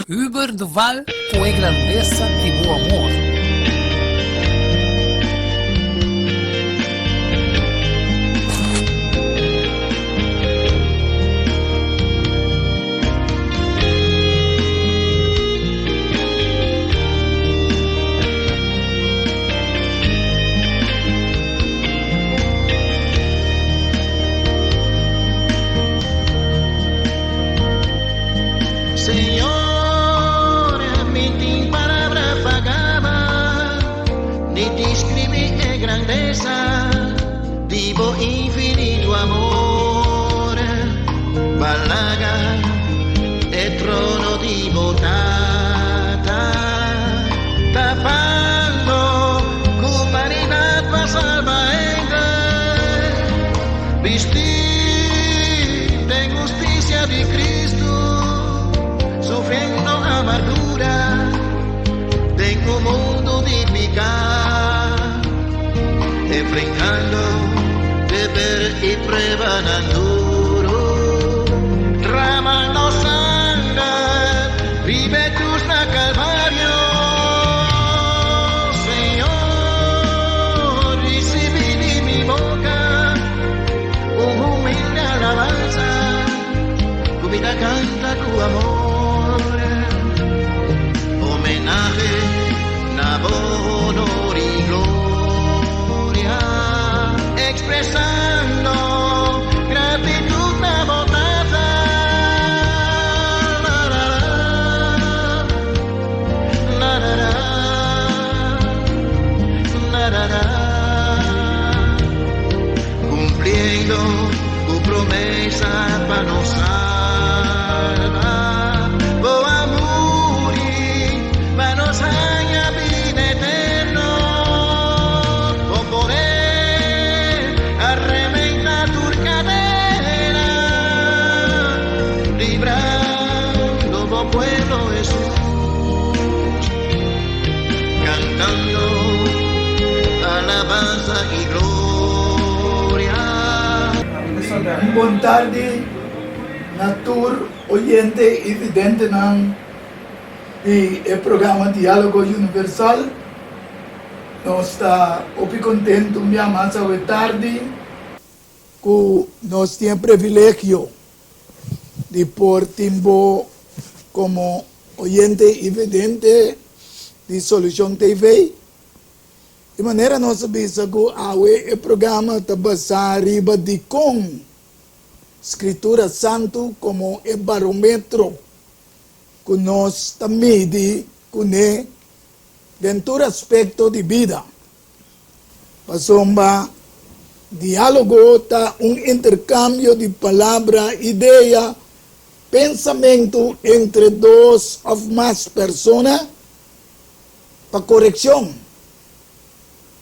Über do val com a grandeza de bom amor. Vivo infinito amore, ballaga e trono di botata, tapando con marinat pa salvaente, vestir en justicia de Cristo, sufriendo amargura, tengo mundo de pecado, enfrentando deber y prueba tan duro, tramando sangre, vive cruz na calvario, Señor, recibí de mi boca un humilde alabanza, tu vida canta tu amor, homenaje, honor y gloria, expresando gratitud na botata, la la la, la la la, cumpliendo tu promesa para nos salvar, oh amor, para nos haya vida eterno, con poder arrementa tu cadera, librando tu pueblo Jesús, cantando alabanza y gloria. Buon tardi, natur, oyente e vidente ng programa Diálogo Universal. Nós está muito contente mais a tarde que nós temos o privilégio de por tempo como oyente e vidente de Solução TV. De maneira nós sabemos que o programa está baseado riba de com Escritura Santo como o barômetro que nós também de com dentro do aspecto de vida. Pasomba, diálogo está intercâmbio de palavra, ideia, pensamento entre duas ou mais pessoas para correção,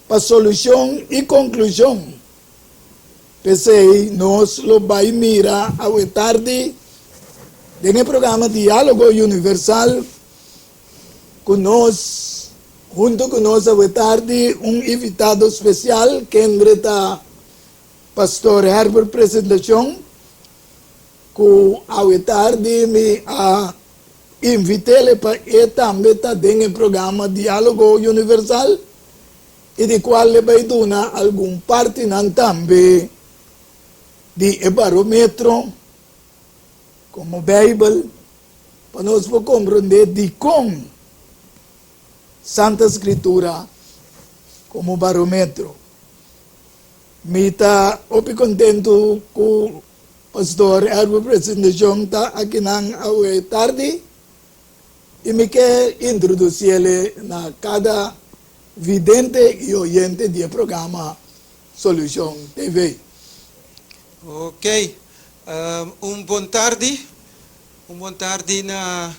para solução e conclusão. Pensei, nós lo vai mirar a tarde no programa Diálogo Universal com nós, junto com nós a tarde, invitado especial que é Pastor Herbert Presentação, que a tarde me invitei para também estar no programa Diálogo Universal e de qual le vai dar algum parte também de barômetro como Bible para nós compreender de como Santa Escritura como barômetro. Me está muito contente que o pastor Herbert Presentação está aqui na tarde e me quer introduzir ele na cada vidente e oyente do programa Solução TV. Ok, bom tarde na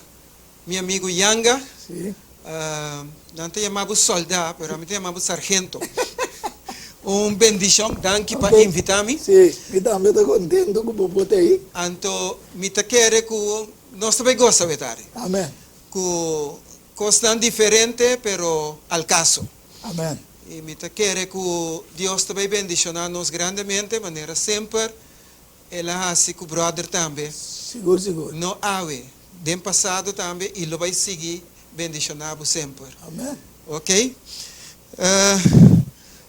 meu amigo Yanga. Sí. Não te chamamos soldado, mas me chamamos sargento. Bendição, danke para invitar-me. Sim, me também estou contente com o povo aí. Então, me te quero que nós também gostamos de Amém. Que coisas diferentes, pero al caso. Amém. E me te quero que Deus também bendicionar-nos grandemente, de maneira sempre. Ela assim que o brother também. Seguro. Não há dem passado também, e lo vai seguir bendicionado sempre. Amém. Ok?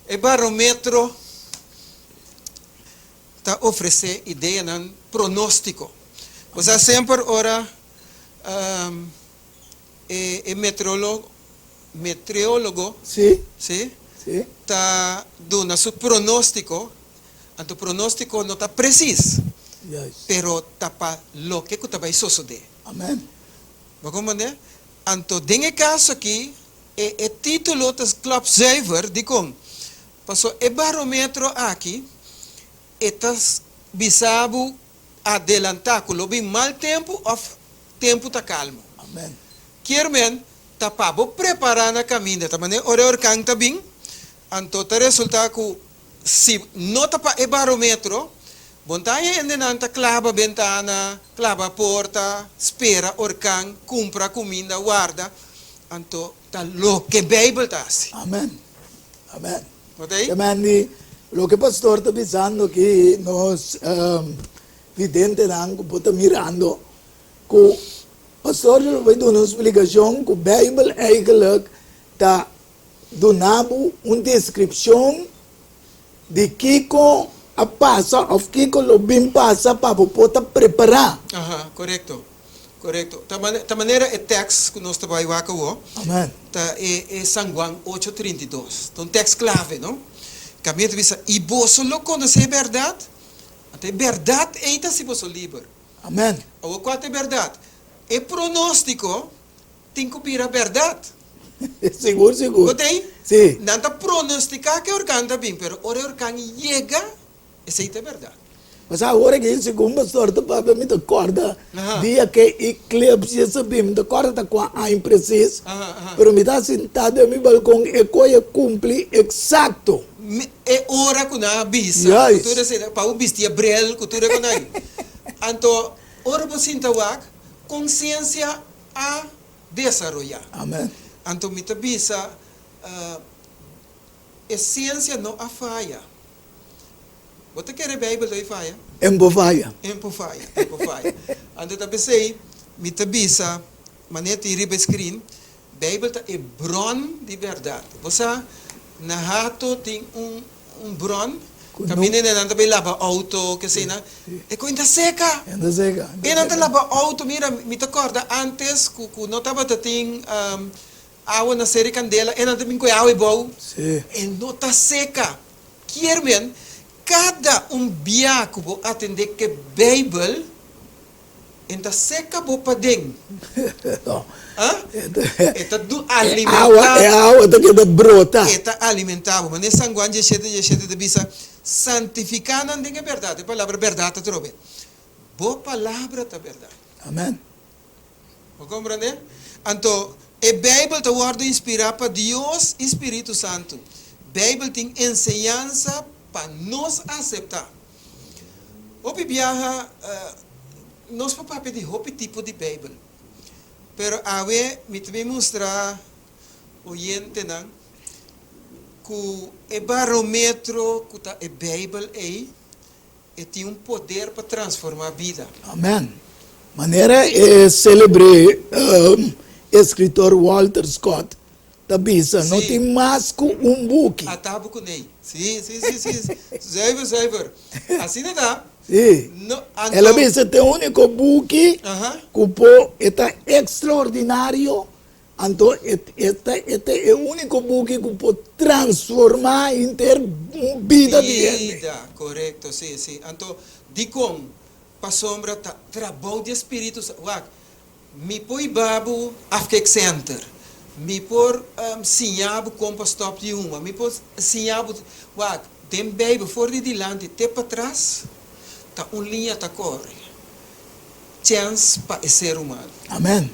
O barómetro está oferecendo ideia de pronóstico. Você sempre ora meteorólogo, Sim, sim? sim. Está dando seu pronóstico. Então, o pronóstico não está preciso, Yes. pero está para lo que vai suceder. Amém. Vamos compreender? Então, nesse caso aqui, o título do Club Zuiver, de como passou o barómetro aqui, estás bisabo adelantar, com o mal tempo ou tempo está calmo. Amém. Quermen, está para preparar na caminho, de maneira hora está bem, então, o resultado que se não está para o barómetro, Bontaia ainda não clava ventana, clava porta, espera, orcan, compra comida, guarda. Então, está lo que a Bíblia está assim. Amém. Amém. Ok? Amém. O que o pastor está dizendo que nós, vidente, não está mirando, que o pastor vai dar uma explicação que a Bíblia eigenlijk está dando uma descrição de Kiko a passa, of Kiko lo bem passa para poder preparar. Aham, correto. Correto. Da maneira, o texto que nós trabalhamos aqui, Amém. é São Juan 8:32. Então, texto clave, não? Caminho de vista, e você não conhece a verdade? Até verdade ainda se você livre. Amém. Ou qual é a verdade? É pronóstico, tem que vir a verdade. Seguro, seguro. Ok? Sim. Não está pronosticar que o organo está bem, mas o organo chega, essa é a verdade. Mas agora que segundo o pastor está para me acorda, dia que eclipse sabe, me acorda com a impreciso, pero me está sentado no meu balcão e coisa cumpre exato. É hora que na bisa, Yes. cultura se para o vestir brel, cultura que não. Então, hora para sentar consciência a desenvolver. Amém. Então, me bisa, a ciência não a falha. Você quer a Bíblia da falha? Embovaia. Empofai. Então, também sei, me bisa, maneira de riba screen, Bíblia é bron de verdade. Você na rato tem bron, caminha na também lava auto, que sei na, é coisa seca. Ainda seca. E não lava auto, mira, me acorda antes que não estava tem água na série candela, e não também com água e bom. Sim. E não está seca. Querem cada biaco atender que Bíblia está seca para dentro. Está alimentado. É água que está brota. Está alimentado. Mas nessa São Juan 17 de bisa santificar não tem verdade. A palavra verdade está trove. Boa palavra está verdade. Amém. Vou compreender? Então, a Bíblia está guarda inspirada para Deus e Espírito Santo. A Bíblia tem ensinança para nos aceitar. Hoje viaja, nós podemos pedir outro tipo de Bíblia. Pero a ver, me também mostrar oyente não que o barómetro que a Bíblia tem poder para transformar a vida. Amém. Maneira é celebre escritor Walter Scott. Tabisa, não tem mais que book. Atabo com ele. Sim. Zuiver. Assim não dá. Sim. Ela disse que é o único book que é extraordinário. Então, este é o único book que pode transformar em ter vida de gente. Correto, sim. Então, de como para sombra trabalho de espírito, me põe babu afkek center. Me por sinhabo como stop de uma, me por sinhabo, tem baby for de dilante, te para trás, tá linha tá corre. Chance para ser humano. Amém.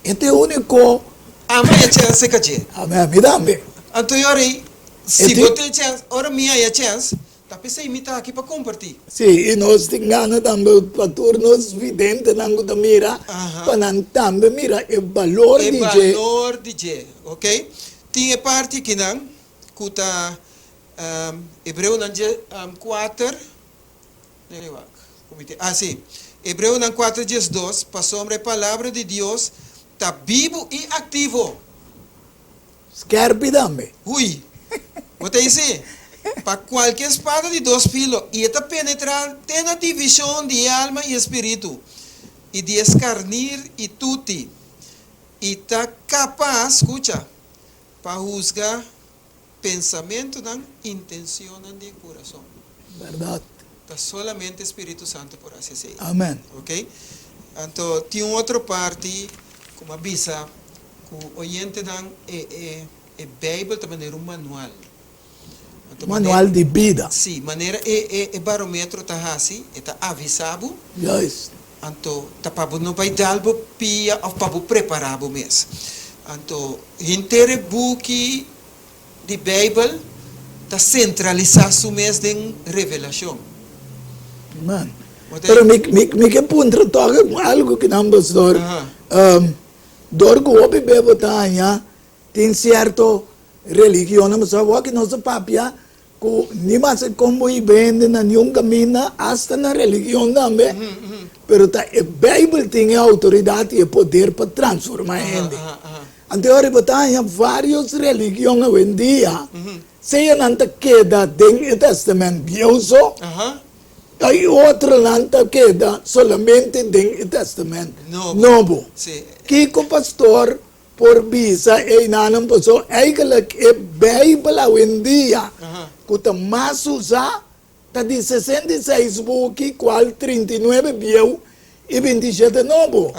Este é o único. Amém, chance que je. Amém, me dá bem. Então, ori, se você tem chance, ora minha é chance, tá pensei me tá aqui para compartilhar. Sim, e nós temos também para turnos videntes, não da mira, para também mira o valor de je. O valor de je, ok? Tinha parte que não, que tá Hebreu não je 4, sim. Hebreo 4:2, para sobre a palavra de Deus está vivo e ativo. Scherpi também. Ui, vou te dizer, para qualquer espada de dois filos, e está penetrar tem a divisão de alma e espírito, e de escarnir e tutti, e está capaz, escucha, para juzgar pensamento e intenção de coração. Verdade. Está solamente Espírito Santo por assim dizer. Amém. Ok? Então, tem outra parte, como avisa, que o oyente dan a Bíblia também é um manual. Então, Manual de vida. Sim, maneira é barómetro tá assim, está avisado. Yes. Então, tá para não vai dar pia ou para preparar mesmo. Então, inteiro book de Bíblia está centralizado mesmo em revelação. Amém. Pero me que punto toca algo que não pastor. Dorgo obi bebo tanya tem certo religião, mas só que nossa papia ko ni mas como e vende na nenhum caminho hasta na religião também. Pero tá a Bíblia tem autoridade e poder para transformar a gente. Anterior batanya várias religiões hoje em dia. Seja nanta queda dentro do Testamento Deus. Hay outra nanta queda solamente dentro do Testamento Novo. Sim. Kiko pastor por visa e nanam poso eigenlijk e Bíblia hoje em dia. Kuta mais usa tá de 66 book qual 39 viu e 27 novo.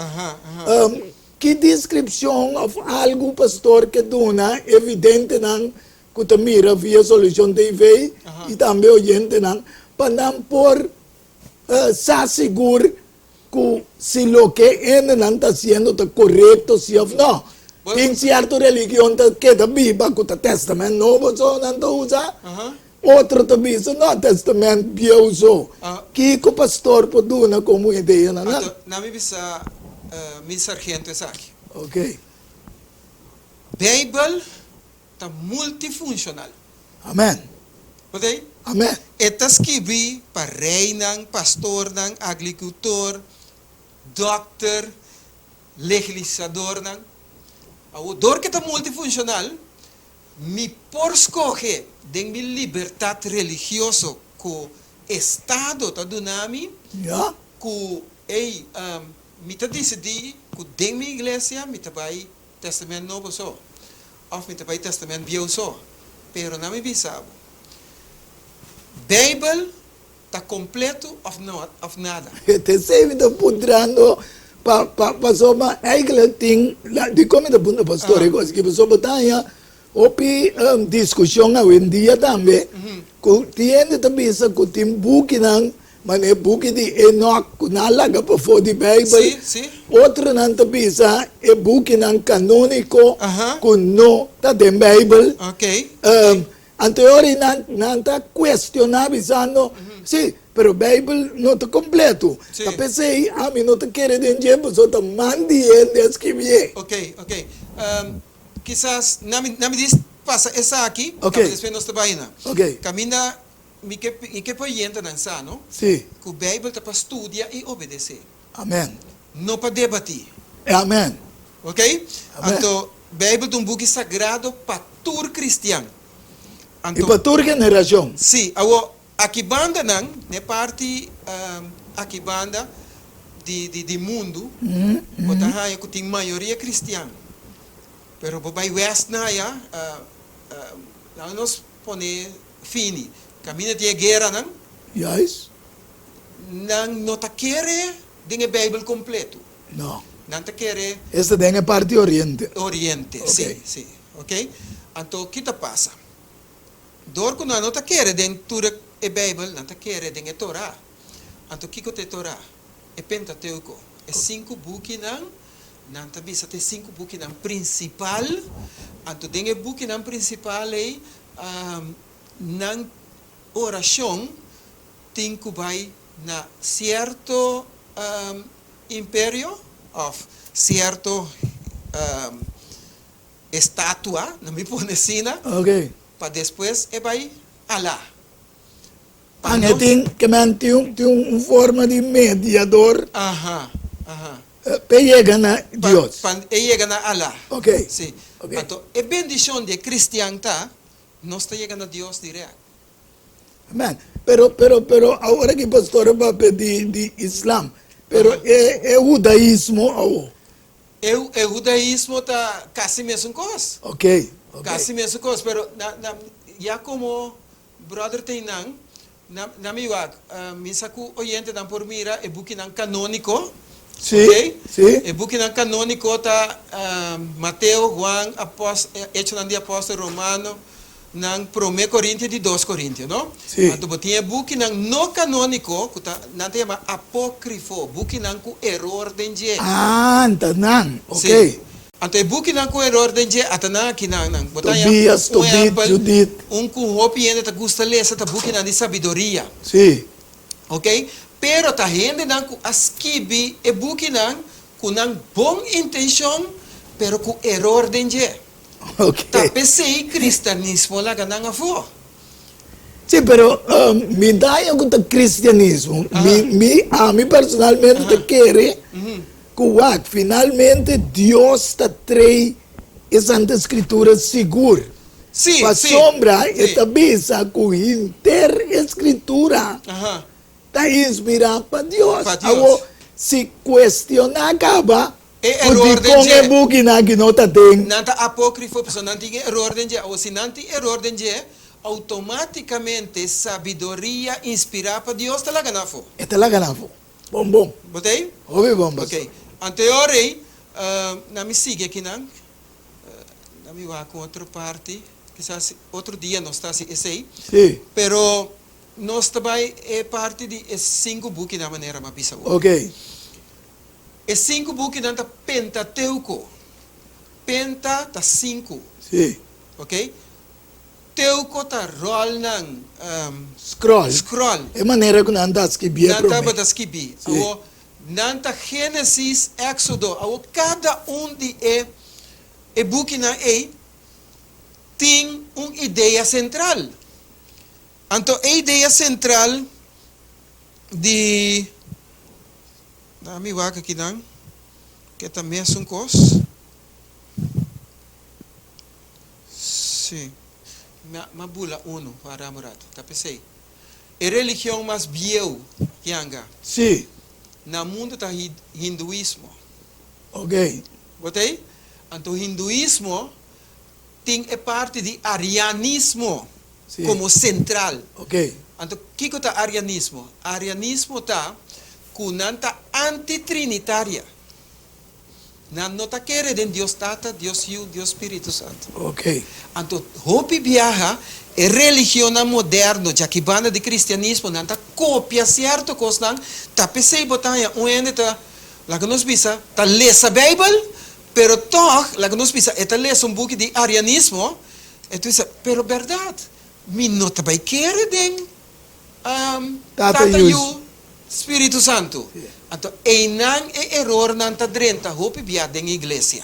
Que descrição of algo pastor que dona evidente não kuta mira via solução TV e também oyente não para por se asegurar que se lo que ele não está sendo está correto se ou não. Tem certa religião que está viva que o testamento novo só não usa. Outro também só não testamento viu que o pastor pode dar como ideia não. Na minha visa mi sargento é aqui. Ok. Bíblia está multifuncional. Amém. Ok? Amém. Está escrito para rei, pastor, agricultor, doctor, legislador. O dor que está multifuncional, me por escolher de minha liberdade religiosa que o Estado está dando, Ja. que me está decidindo que dentro da minha igreja, me vai testamento novo só, ou me vai testamento velho só, pero não me bisabo. Bíblia está completo of nada. Te sei da pudrando pa soma eigenlijk ting di come da punto pastore così che so batanya opi discussione hoje em dia também ku tiende tabisa ku tim buki nang mane buki di Enoch na laga pa for di Bible Sì. outro nan tabisa e buki nang canonico ku no ta de Bible Ok. anteriori non ta questionava dicendo sì, però Bible non è completo. Sì. Ma pensei, mi non ti chiede di tempo, sotto mandi e scrivi. Ok. Quizás, não me diz, passa essa aqui, Ok. depois nós trabalhamos. Ok. Camina, me que põe entra dançar, não? Sì, Que o Bíblia está para estudar e obedecer, amen. não para debater. Amen. Ok? Amém. Então, Bíblia é um book sagrado para todo cristiano. E per tua generazione. Sim, aqui banda não, né parte aqui banda de mundo, botar que tem maioria cristiana. Pero bobai west na ya, não nos pone fini. Caminha de guerra não, Yes? não tá querer de Bíblia completo. No. Não tá querer Questa è la parte oriente. oriente, Ok. sim, ok? Então, o que tá passa? Dor que não tá querer dentro da Bíblia, não tá querer dentro da Torá. Então, o que é Torá? É Pentateuco. É 5 buques não tá bisa tem 5 buques não principal. Então, dentro do buque não principal é não oração tem que vai na certo império of certo estátua, não me põe assim, Ok. para depois vai Alá. Ang ting que mantiene una forma de mediador, Ajá. llega a Dios. Llega a Allah. Ok. Sí. Ok. Entonces, la bendición de cristianidad no está llegando a Dios directo. Amén. Pero ahora que el pastor va a pedir de Islam, pero es judaísmo. El judaísmo está casi mesma coisa. Ok. Casi mesma coisa, pero ya como brother Tainan, na miwag, misaku oyente dan por mira, e buki ng canónico. Sí, Okay? sí. E buki ng canónico ta Mateo, Juan, Hecho ng Apóstol Romano, ng 1 Corintios de 2 Corintios, no? Sí. Anto botinha buki ng no canónico, kuta nante yama apócrifo, buki ng ku error denje. Ah, entendan. Ok. Sí. Anto e buki ng ku error denje atana kinang nang botanya. Tobias, Tobit, Judith. Ku hopi ene ta gusta lesa ta buki ng di sabidoria. Sí. Ok? Pero ta hende ng ku askibi e buki ng kunang bom intention pero ku error denje. Ok. Ta pensei cristianismo la gananga fo. Sí, pero mi daño con el cristianismo, a mí personalmente te quiere que finalmente Dios te trae esa escritura segura. Sí, Para sí. sombra, Sí. esta visa que escritura Ajá. está inspirada para Dios. Pa Dios. Ahora, si cuestiona acaba, error de con je. el booking que no te tengo. Nanta apócrifo, pues nanti error denje, o si nanti error denje, automaticamente sabiduría inspirada por Dios te la ganafo. Esta es la ganamos. Bom. Botei? Obvio, bom. Ok. Anteriormente, na me sigue aqui não, na me vá com outra parte, quizás outro dia nós está assim, esse, Sí. pero nós também é parte de 5 books na maneira mais bisa. Ok. É 5 books na Pentateuco. Penta tá 5, Sí. ok? Teuco tá rol nang Scroll. scroll. É maneira que andas que bia Nanta para bataskibi. Awo nanta Gênesis, Éxodo. Awo cada de e book na tem uma ideia central. Então a ideia central de na mi waka aqui não que também é um cos. Sim. Mabula uno para morato. Tá pensei. A religião mais biel yanga Sí. na mundo tá hinduísmo. Ok. Botei? Então hinduísmo tem parte de arianismo Sí. como central. Ok. Então que é o arianismo? Arianismo tá kunanta antitrinitária. Não tá querendo Deus Tata, Deus Filho, Deus Espírito Santo. Ok. Então, hopi viaja é religião moderna, já que banda de cristianismo, não tá cópia certo coisa, tá pensei botar onde tá, lá que nós bisa, tá lesa Bible, pero toch, lá que nós bisa, tá lesa book de arianismo, então pero verdade, mi não tá vai querer den, Tata Yu, Espírito Santo. Então, enang error nanta drenta, hopi via den igreja.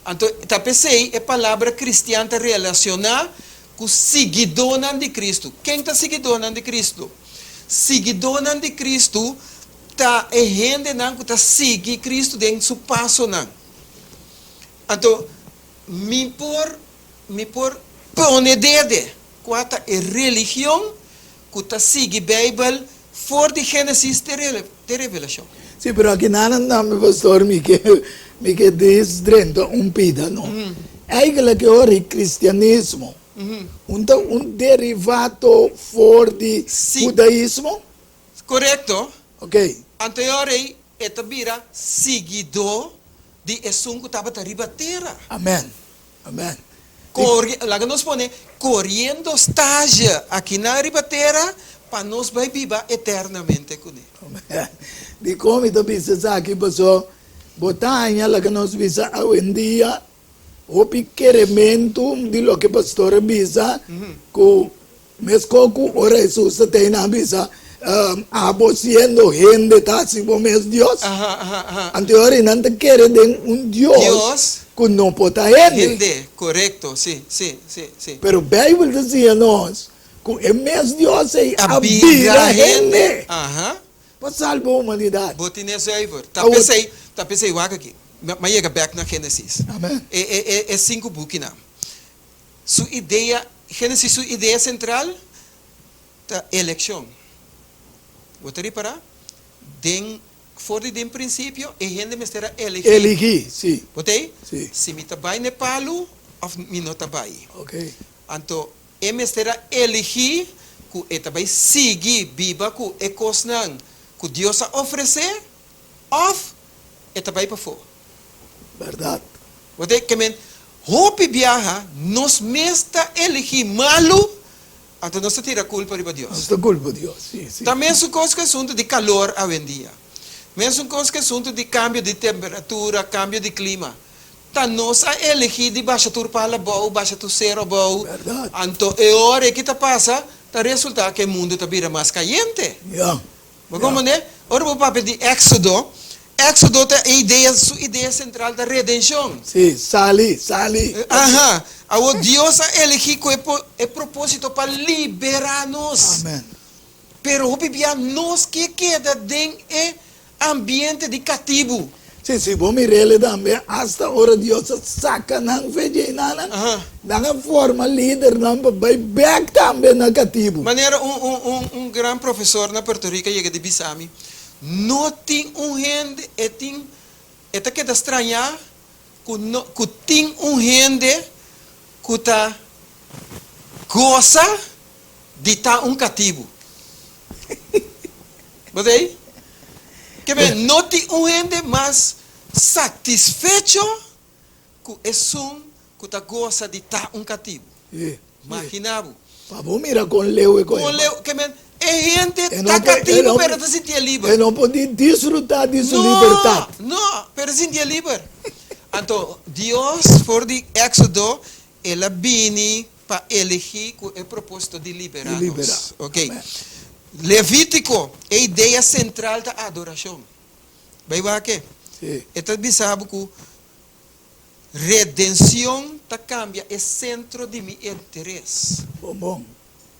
Então, tá pensei, é palavra cristiana relacionar com seguidor de Cristo. Quem tá seguidor de Cristo? Seguidor de Cristo tá gente não que tá seguir Cristo dentro do seu passo não. Então, me por pone dede, quata é religião que tá seguir Bíblia for de Gênesis de revelação. Sí, pero aquí nada me pastor mi que desdrento un pida, no. Hay que ahora el cristianismo, un derivado for de Sí. judaísmo. Correto? Ok. Anteriore, eta bira seguidor de esun que estava ribatera. Amén. Amén. Lá que nos pone, correndo estágio aqui na ribatera, para nós vai viver eternamente com ele. Amén. De como ito bisa sa akin pasó, botanya la que nos bisa hoy en día, o piquerementum de lo que pastor bisa, que mescoco ora Jesús te na bisa, abociendo gente táximo mes Dios. Ajá. Anterior nante quiere den un Dios, Dios. que no pota gente. Gente, correto, sim. Pero Bible decía nos, com o mesmo Deus aí Habita a gente Aham. para salvar a humanidade. Botinha zuiver. Awat- Tá pensei waka aqui. Mas chega back na Gênesis. Amém. É 5 buki na. Sua ideia, Gênesis, sua ideia central, tá eleição. Você repara? Fora de princípio, a gente me será elegir. Elegir, sim. Botei? Sim. Se me trabalha Nepalo, ou me não trabalha. Ok. Então, me será elegir, que eu também seguir, biba, que é coisa que Deus oferecer, ou eu também para fora. Verdade. Botei? Que men, hope viaja, nos mesta elegir malo, então não se tira culpa para Deus. Não está culpa de Deus, sim, sim. Também é coisa que é assunto de calor hoje em dia. Mesmo coisa que é assunto de cambio de temperatura, cambio de clima. Tá nós a elegir de baixa turpala bom, baixa tu zero bom. Verdade. Então, é hora que tá passa, tá resulta que o mundo tá vira mais caliente. Yeah. Mas como né? Ora o papel de Éxodo. Éxodo é a ideia central da redenção. Sim, sali. Aham. O Deus a elegir com o propósito para liberar-nos. Amém. Pero o bibia nos que queda dentro ambiente de cativo. Sim, sim, vou me rele também. Hasta agora Deus saca não veja nada. Aham. Da forma líder não vai back também negativo. Maneira grande professor na Porto Rico chega de Bissami. Não tem gente, é que está estranha, que tem gente que está gosta de estar cativo. Botei? Que bem, não tem gente mais satisfeito que é que está gosta de estar cativo. Imaginava. Vamos mirar com Leo e com Olha, que men, é gente Eu tá não po- cativo, eu não- pero se sentia livre. Eu não pode desfrutar de sua liberdade. Não, pero se sentia livre. Então, Deus, por de Éxodo, ela vine para elegir com o propósito de liberar-nos. De liberar. Ok? Amém. Levítico, a ideia central da adoração. Vai lá que? Sim. Então, sabe que redenção tá cambia é centro de meu interesse. Bom.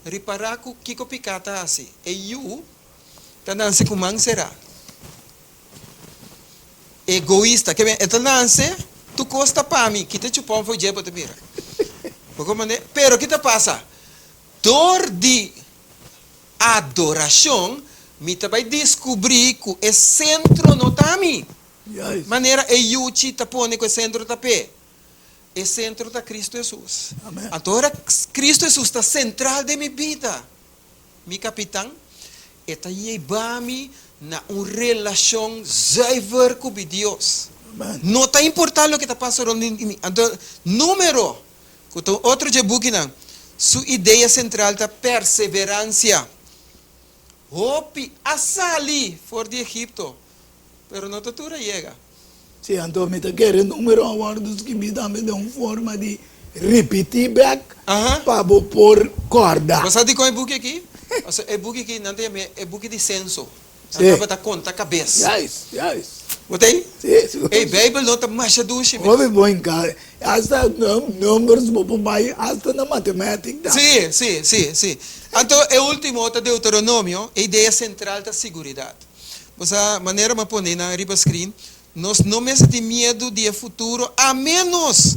Reparar que o que picata assim, é eu, tananse kumang será. Egoísta, que bem, tananse, tu costa para mim, que te chupão foi jebo te mira. Pero que te passa? Dor de adoração, me vai descobrir que o centro não está a mim. Yes. Maneira é eu te tapone que o centro está pé. O centro está Cristo Jesus. Amém. Agora, Cristo Jesus está central de minha vida. Meu capitão, está levando-me na uma relação zuiver com Deus. Amém. Não está importando o que está passando em mim. Então, número, outro de Bukina, sua ideia central da perseverança. Hopi, a sair fora de Egipto, pero não tudo chega. Sim, então me está querendo número agora dos que me dão uma forma de repetir back Aham. para pôr corda. Você sabe qual é o book aqui? É book aqui, não tem, é book de censo. Sim. Acaba da conta, cabeça. Yes. Botei? Sim. Ei, Bible não está mais duche. Houve bom em casa. Hasta números, hasta na matemática. Sim. Então, o último da Deuteronômio, a ideia central da segurança. Você, maneira de pôr na riba screen, nós não temos medo do futuro, a menos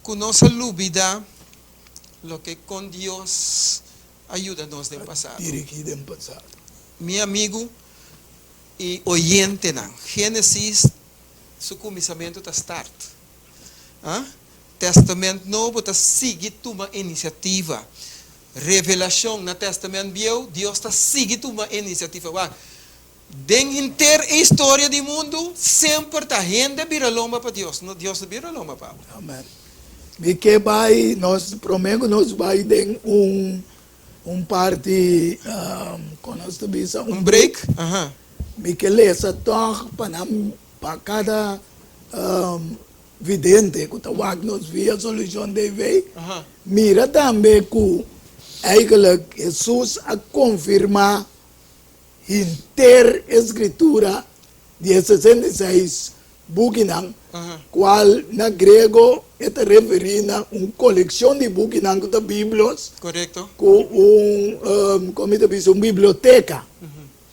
que nossa dúvida, o que com Deus ajuda-nos no passado. Dirigido no passado. Meu amigo e oyente, Gênesis, seu começamento está start. Testamento Novo está seguindo uma iniciativa. Revelação no Testamento Velho, Deus está seguindo uma iniciativa. Dentro inteira a história do mundo, sempre está gente vira lomba para Deus. Não, Deus não vira lomba para. Amém. E que vai, nós prometo, nós vai ter parte, com nós também, Break? Aham. Me que lesa toch para cada vidente que está nos via solução de vez. Aham. Mira também que eigenlijk Jesus a confirmar inteira escritura de 66 bukinang, Aham. qual na grego está referindo a uma coleção de livros da Bíblia, Correcto. com como diz, uma biblioteca.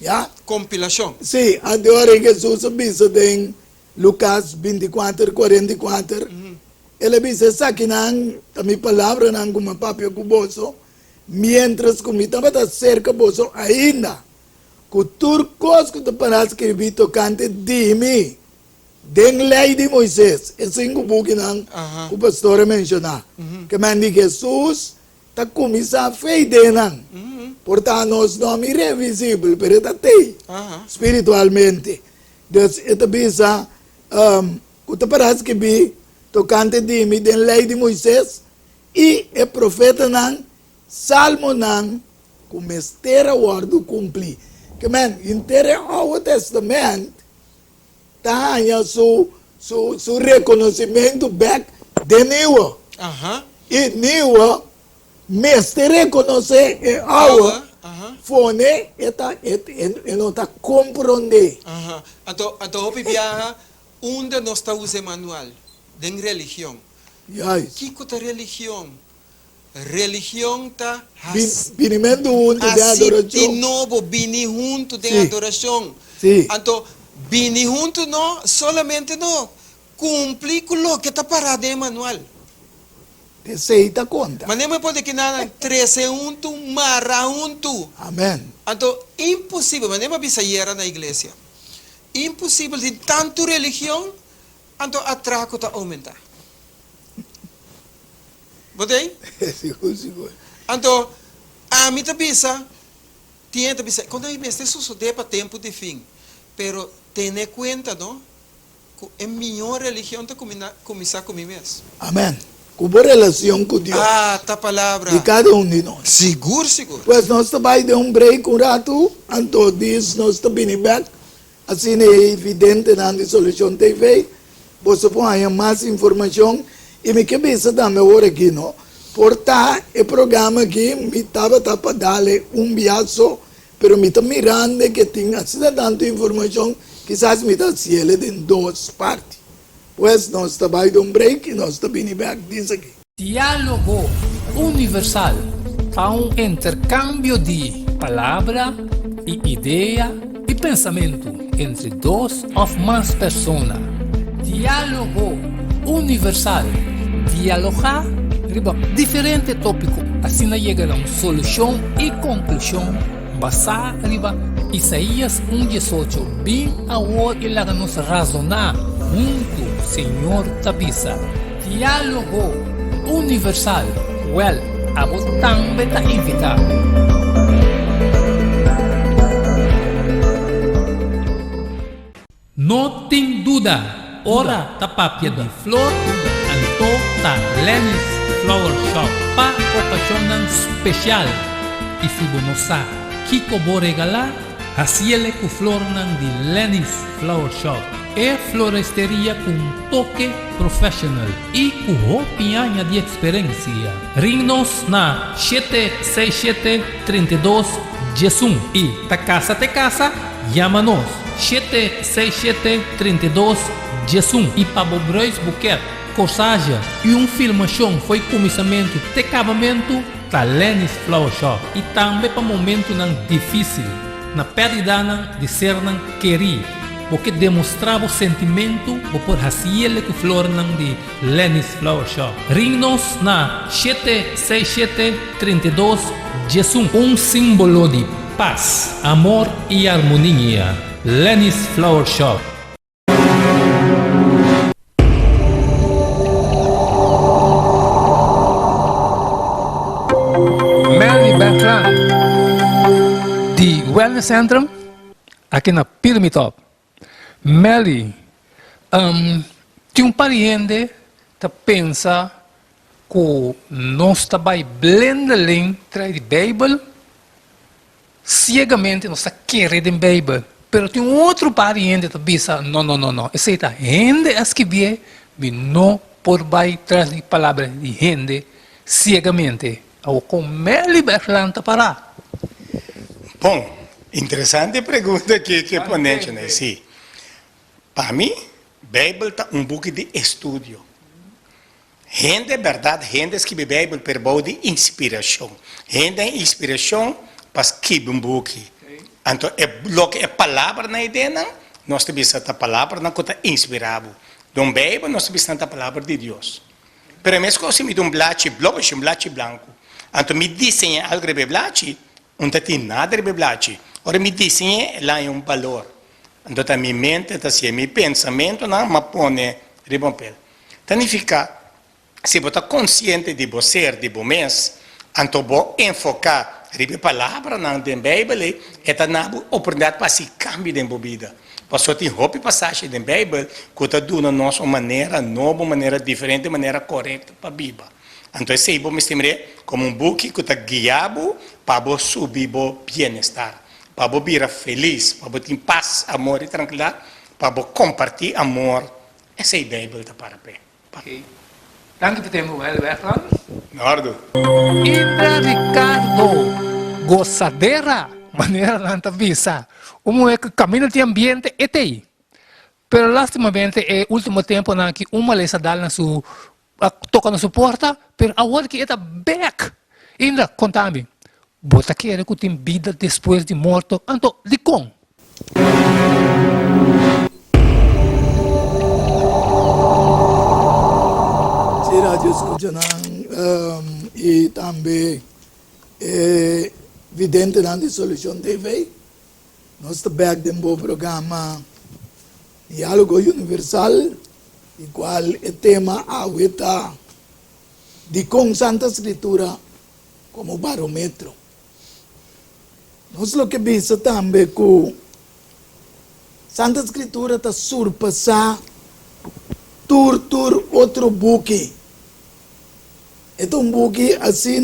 Yeah? Compilación. Sim, agora Jesus disse em Lucas 24, 44, ele disse, sabe a minha palavra não como papel cuboso, mientras que me estava cerca boso ainda, que turcos que te para escrever tocante de mim, den lei de Moisés, esse é o que o pastor mencionou, que manda Jesus está começando a fazer, portanto, nós não é irrevisível, mas está tem, espiritualmente. Então, esta bisa, que te para escrever tocante de mim, den lei de Moisés, e o profeta não, Salmo não, com mestera guardo cumprir. Que, man, inteiro o Testamento, tá aí su reconhecimento back de Niwa. E Niwa, mestre reconhecer e awa, fone, e não tá compreender. Então, o viaja, onde nós está usando manual, de religião. Yes. Que é religião? Religião está Vinimento junto de adoração. de novo, vini junto de adoração. Sim. Então, vini junto não, solamente não, cumprir com o que está parado em manual. Te aceita conta. Mas não pode que nada, 13 junto, marra junto. Amém. Então, impossível, mas não bisa ir na igreja. Impossível de tanto religião, então atraco está aumentar. Botei? Seguro. Então, a mim também tinha também quando a gente sucede para tempo de fim, pero tenha conta, não? Que é melhor religião de começar com mim mesmo. Amém. Com boa relação com Deus. Tá palavra. De cada um de nós. Seguro. Pois nós também de um break um rato, então diz nós também back, assim é evidente na Solution TV, você põe mais informação. E me cabeça da minha hora aqui, não? Portar o programa aqui, me estava para dar viaço, mas me está mirando que tinha assim tanta informação, quizás me está cielo em duas partes. Pois nós estamos de break e nós estamos back disso aqui. Diálogo universal. Há intercâmbio de palavra e ideia e pensamento entre duas ou mais pessoas. Diálogo universal. Dialogar riba diferente tópico, assim chega a uma solução e conclusão basada riba Isaías 1:18. Bem agora ele a nos razonar junto, Senhor Tabisa. Diálogo universal. Well, a você também está invitado. Não tem dúvida, ora tapapia de flor. Ta Lenny's Flower Shop pa ocasión especial y si no sa Kiko bo regalar haciele cu flor nan di Lenny's Flower Shop e florestería con toque professional y cu hopiaña de experiencia. Ringnos na 767-32 Jesum y ta casa te casa llámanos 767-32 Jesum y Pabo Brois Buquet corsagem e filmação foi começamento de acabamento da Lenny's Flower Shop e também para momento não difícil na perda de ser não querer porque demonstrava o sentimento por fazer com flor não de Lenny's Flower Shop. Ring-nos na 767-32 Jesus, símbolo de paz, amor e harmonia. Lenny's Flower Shop. The Wellness Center aqui na Pyramid Top. Melly, tem pariente que pensa que nós também blendem traz a Bíblia, cegamente nós queremos a Bíblia, mas tem outro pariente que pensa, não, esse está gente as que vê, mas não por vai trazer a palavra de gente cegamente. Ou com Melly Berlanta para. Bom, interessante pergunta que ponente, né? Sim. Para mim, a Bíblia é um pouco de estudo. Gente, verdade, gente escreve Bíblia per bom de inspiração. Gente inspiração para escrever um book. Então, lo que é palavra na ideia, nós temos a palavra na que inspirado. Então, Bíblia, nós temos a palavra de Deus. Pero mesmo se me dá um blache branco, então me desenha algo de blache, não tem nada de blache. Ora, me desenha lá um valor. Então, a minha mente, a meu pensamento, não me põe de papel. Significa, se você está consciente de você, de você mesmo, então você enfocar a palavra na Bíblia, é uma oportunidade para se cambiar de vida. Porque tem roupa passagem da Bíblia que está dando a nossa maneira nova, maneira diferente, maneira correta para a Bíblia. Então, se você me estimar como um book que está guiado para subir o bem-estar, para você vir feliz, para você ter paz, amor e tranquilidade, para você compartilhar amor. Essa é a Bíblia para pé. Okay. Danke für den Welcome. Nordo. Indra Ricardo, gozadera, maneira nanta visa. É que caminho de ambiente é aí. Pero lastimamente é último tempo na que uma lesa dá na sua toca na sua porta, pero agora que está back. Indra, conta-me. Você quer que tem vida depois de morto? Então, de como? Rádio escutam e também é vidente na Solução TV. Nós estamos aqui no programa Diálogo Universal, e qual é o tema a de com Santa Escritura como barômetro. Nós lo que vimos também que Santa Escritura está surpassar tur outro book. É um book assim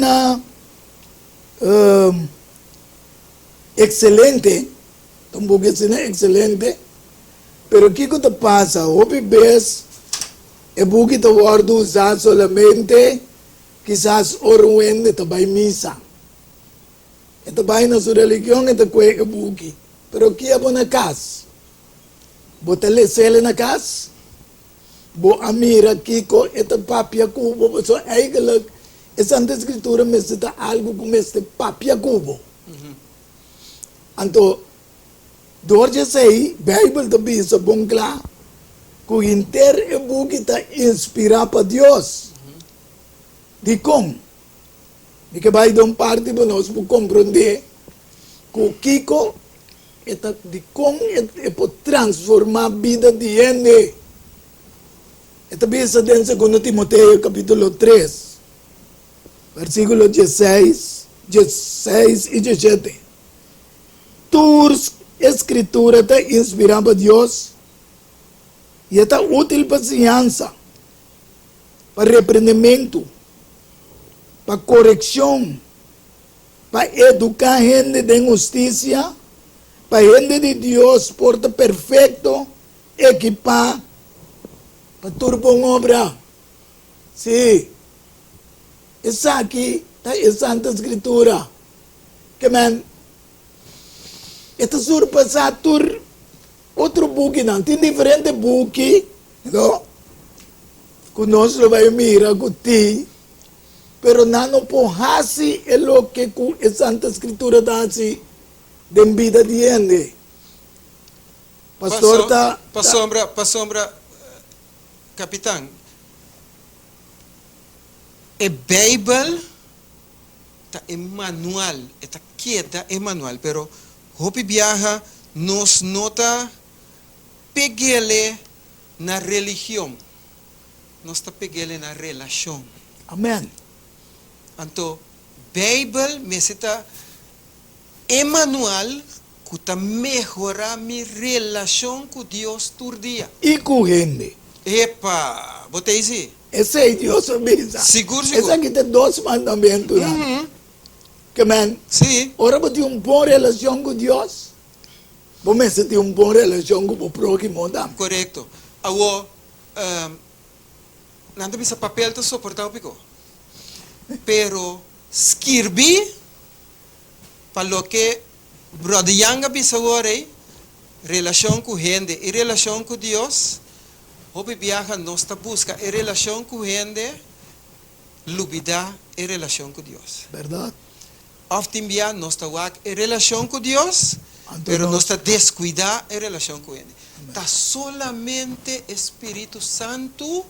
excelente, um book assim excelente, pero o que passa? Hoje vez é book que pode usar solamente quizás orwende também missa. É também na sua religião é também book, pero que é na casa, botar ele na casa. Bo amira kiko esta papia cubo so eigenlijk é Santa Escritura me está algo como este papia cubo. Então dorje sei Bible também é bom claro que o inteiro é bom que está inspirado para Deus. De como? De que vai dar parte para nós para compreender que o kiko de como é para transformar a vida de gente. Esta bisa em 2 Timoteo capítulo 3, versículo 16 e 17. Tua escritura está inspirada por Deus e está útil para ciência, para repreendimento, para correção, para educar gente de justiça, para gente de Deus, porta perfeito, equipar, para turbo obra. Sim. Essa aqui está em Santa Escritura. Que man, esta surpassar tur outro book não. Tem diferente book, não? Que nós vamos mirar com ti, pero não porrasi é o que a Santa Escritura dá assim de vida de gente. Pastor tá... Passombra, capitão, a Bíblia está em manual, está quieta em manual, pero hopi viaja nos nota peguele na religião, nos está peguele na relação. Amém. Então, Bíblia me está em manual que está melhorar minha relação com Deus todo dia. E com gente. Epa, botei isso. Esse é Deus avisa. Seguro. Esse aqui tem 2 mandamentos. Que man, Sim. ora você tem uma boa relação com Deus. Você tem uma boa relação com o próximo. Correto. Agora, não tem esse papel para suportar o pico. Pero, escrevi para o que brother Yanga bisa agora, relação com gente e relação com Deus. Hoje viaja nós busca a relação com gente olvidar a relación con Dios. Verdad? Often via nós está em relação com Deus, Então, mas nós está descuidar a relação com Ele. Está solamente Espírito Santo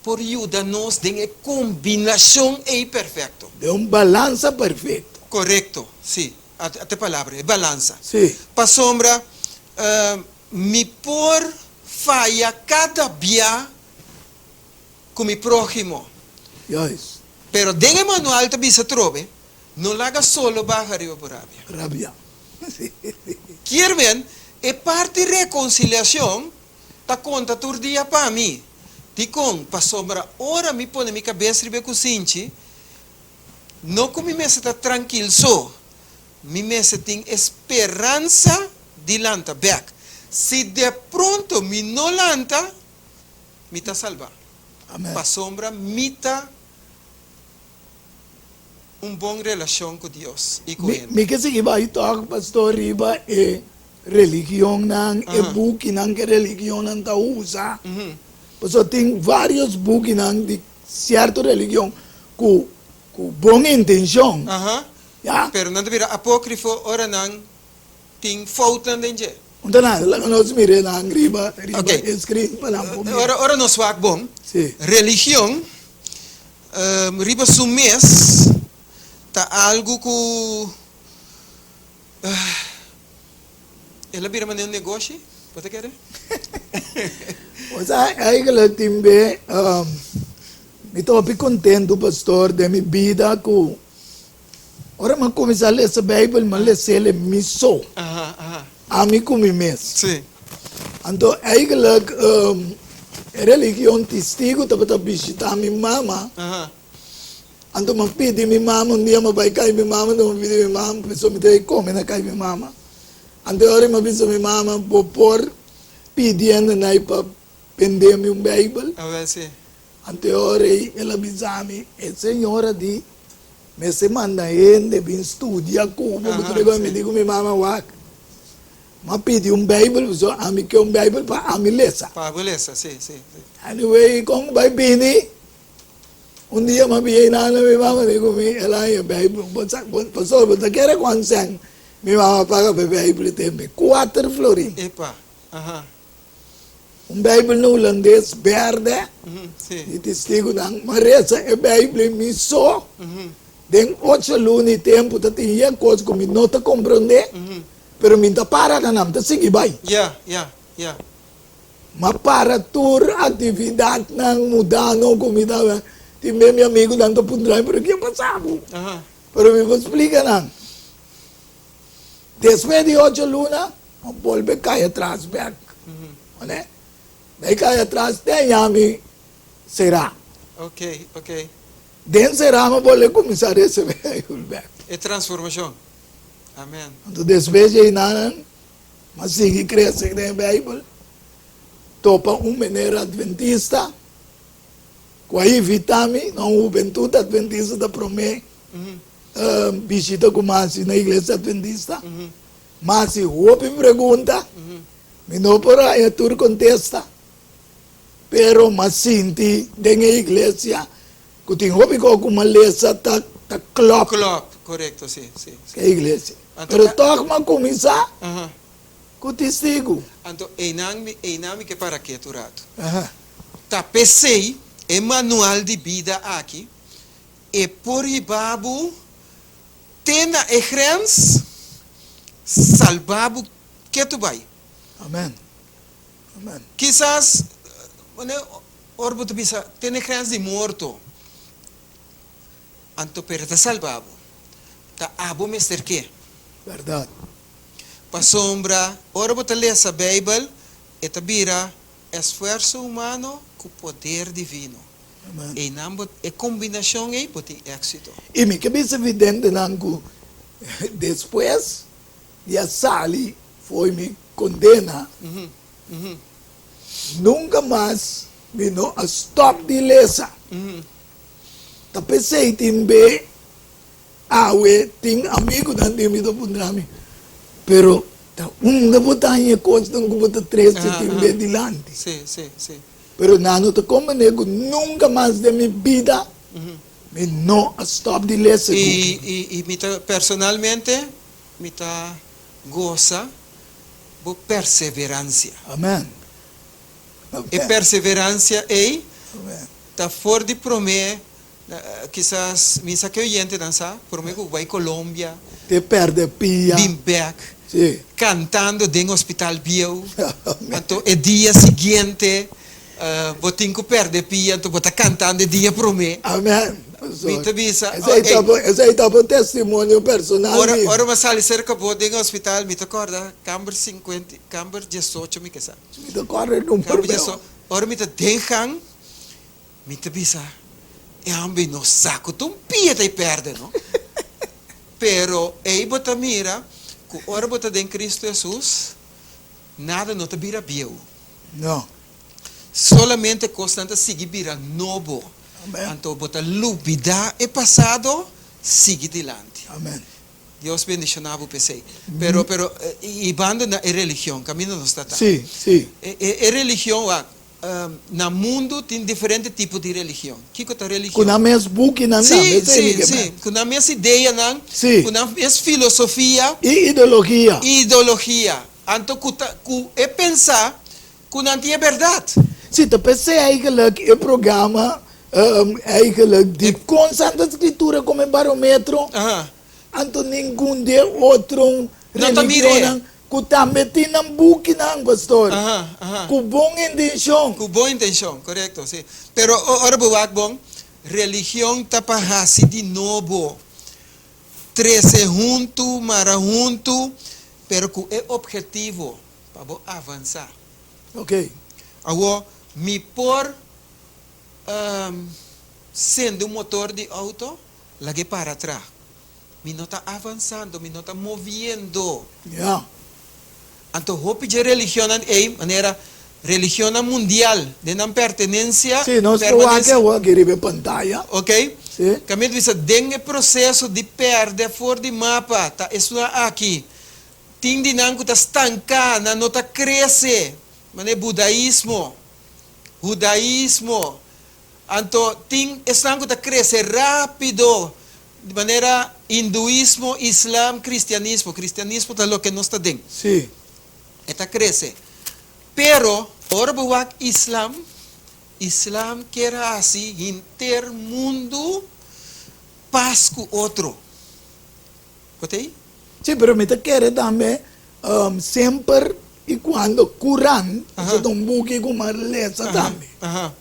por ajudar-nos em combinação e perfeito. de balança perfeito. Correto, sim. Até palavra, é balança. Sim. Para sombra, me por falha cada dia com o próximo. Yes. Pero dentro do manual também se trove, não laga solo baja arriba por rabia. Rabia. Quer ver, é parte de reconciliação, tá conta todo dia para mim. Ticon, para sombra, ora me põe minha cabeça ribe com cinti, não como me está tranquilo só, me tem esperança de lanta back. Se de pronto me não lanta, me está salva. Amen. Para sombra, me está boa relação com Deus e com Ele. Mi kasi iba ito ako, pastor, iba religião ng buki ng religião ng tausa. So tem vários buki ng de certa religião com boa intenção. Yeah? Pero não devia apócrifo ora não tem falta de Unta na, lang nós mire na riba Okay. screen pa lang po. ora não swak bom. Si. Religião riba sumes tá algo que ela vira maneira negócio, pode querer? O sea, ay que timbe ito api contento pastor de mi vida ko. Ora man começar a ler essa Bíblia, man ler sele miso. Ami ko mi mes. Sim. Anto ay que religião testigo tapos visita mi mama. Anto man pidi mi mama, un dia mabay kay mi mama, no pidi mi mama, peso mi tayo come na kay mi mama. Anto ora mabiso mi mama por pidiendo na ipa pendemi un Bible. A ver se. Ante ora ela bisami, e senhora di me se manda gente bin studia como Aha, me sim. digo mi mama wak. Ma pidi un Bible, so ami que un Bible pa ami lesa. Pá, beleza, sim. Anyway, kung bay pini, un dia mabiyay na mi mama, digo mi, ela yung Bible, pastor, but kere kwansan, mi mama paga pa Bible tempe, 4 florin. Epa. Un Bible no holandês, verde, Sim. e testigo ng maresa e Bible miso, den 8 luni tempo, tati yan kos ko mi nota comprende, pero minta para na nam, ta sige bay. Yeah. Mapara tour atividad ng mudano comida timbe mi amigo tanto pundray pero que pasamos pero me explica nan después de 8 luna vuelve cae atrás back ¿vale? Ve cae atrás de yami será Ok. den será me vuelve comenzar ese back É transformação. Amém. entonces después de nan mas sigue crece de Bible topa un menero adventista, quai vitami, não juventude adventista da prome, visita com Masi na igreja adventista, Masi hopi pergunta, me não para a tur contesta, pero mas sinti dentro da igreja, que tem hopi com uma lesa ta clock, Correto, sim. que é a igreja. Pero toca mas começar com testigo. Então, enami que para que turado. Aha. Tá pensei, é manual de vida aqui, e por ibabu, tena e grens, salvabu que tu vai. Amen. Quizás, orbo tu bisa, tena grens de morto. Anto pero ta salvabu. Ta abo mister que. Verdade. Pa sombra, ora bota ler essa Bíblia, e tabira esforço humano com poder divino. Amen. E não é combinação aí para ter êxito. E me cabeça evidente nangu depois de a Sali foi me condena. Nunca mais me não a stop de lesa. Ta pensei timbe awe ting amigo dan de me do pundrami. Pero ta na botanya coach ng kubuta 13 timbe dilante. Sim. Pero nano ta como nego nunca mais de minha vida Me no stop de ler esse book. E mita personalmente, mita goza por perseverança. Amen. E perseverança é Amen. tá fora de promer, quizás misa que oyente dança, promer que vai Colômbia, Te perde pia. bem back, Sim. cantando em hospital bio. Amen. Então, o dia seguinte, botin que perde pia, então bota cantando o dia promer. Amen. Mita bisa. Esse aí tá por testemunho personal. Ora mas sali cerca bo em hospital, me acorda, câmara 50, câmara 18, me quesa. Me corre num Câmara problema. 18. Ora me dengang, me bisa. E ambi no saco, tu pia te perde, no? Pero ei bota mira, que ora bota em Cristo Jesus, nada não te vira bio. Não. Solamente constante seguir vira novo. Amen. Então bota lupida é passado, sigue dilante. Amen. Deus bendicionava o PC. Pero e banda na religião, caminho não está. Sim, sim. E religião, na mundo tem diferente tipo de religião. Que é a religião? Com a mesma book na Sim. Com a mesma ideia, não? Sim. Com a mesma filosofia E ideologia. e ideologia. Então, é pensar que não é verdade. Sim, te pensei eigenlijk o programa eigenlijk de constante escritura como barômetro. Aham. Anto nenhum de outro Não tá religião que também tem um book não, pastor. Aham. Com boa intenção. Com boa intenção, correto, sim. Pero, ora buwag bom, religião tapahasi de novo. 13 junto, mara junto, pero com é objetivo para avançar. Ok. Agora, me por sendo um motor de auto, lagi para trás. Me não está avançando, me não está movendo. Yeah. Então, hopi de religião é maneira religião mundial, de não pertenência, Sim, nós estamos aqui a pantalla. ok? Sim. Kami bisa dengue processo de perder fora de mapa, tá? Isso aqui. Ting dinang ko ta estanca, na nota cresce. Mane budaísmo. Anto ting estanca ko ta cresce rápido. De maneira hinduísmo, islam, cristianismo. Cristianismo tá lo que nós está dentro. Sim. Eta crece. Pero, ora buwak Islam quer assim, intermundo, paz com outro. Gostei? Sim, pero me te quer também sempre e quando Quran, Aha. so um book com uma lesa também. Aham.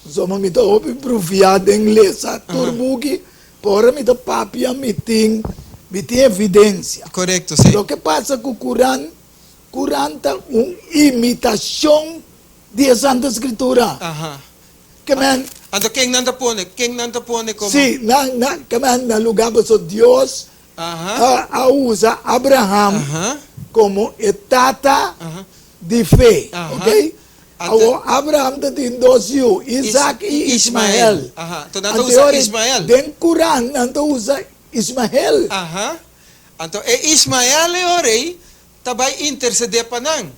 So me te hopi profiado em lesa, tur book, por me te papia me tem evidência. Correto, sim. Lo que passa com o Quran tá uma imitação de Santa Escritura. Aham. Que man, Ando, quem nanda pone como? sim, que man na lugar so Deus Aham. usa Abraham Aham. como etapa Aham. de fé, Aham. ok? Ante- Abraham tem dois filhos, Isaac e Ismael. Aham. Então, nanda usa Ismael. Den Quran, nanda usa Ismael. Aham. Então, Ismael é orei, tabay interceder pa nang.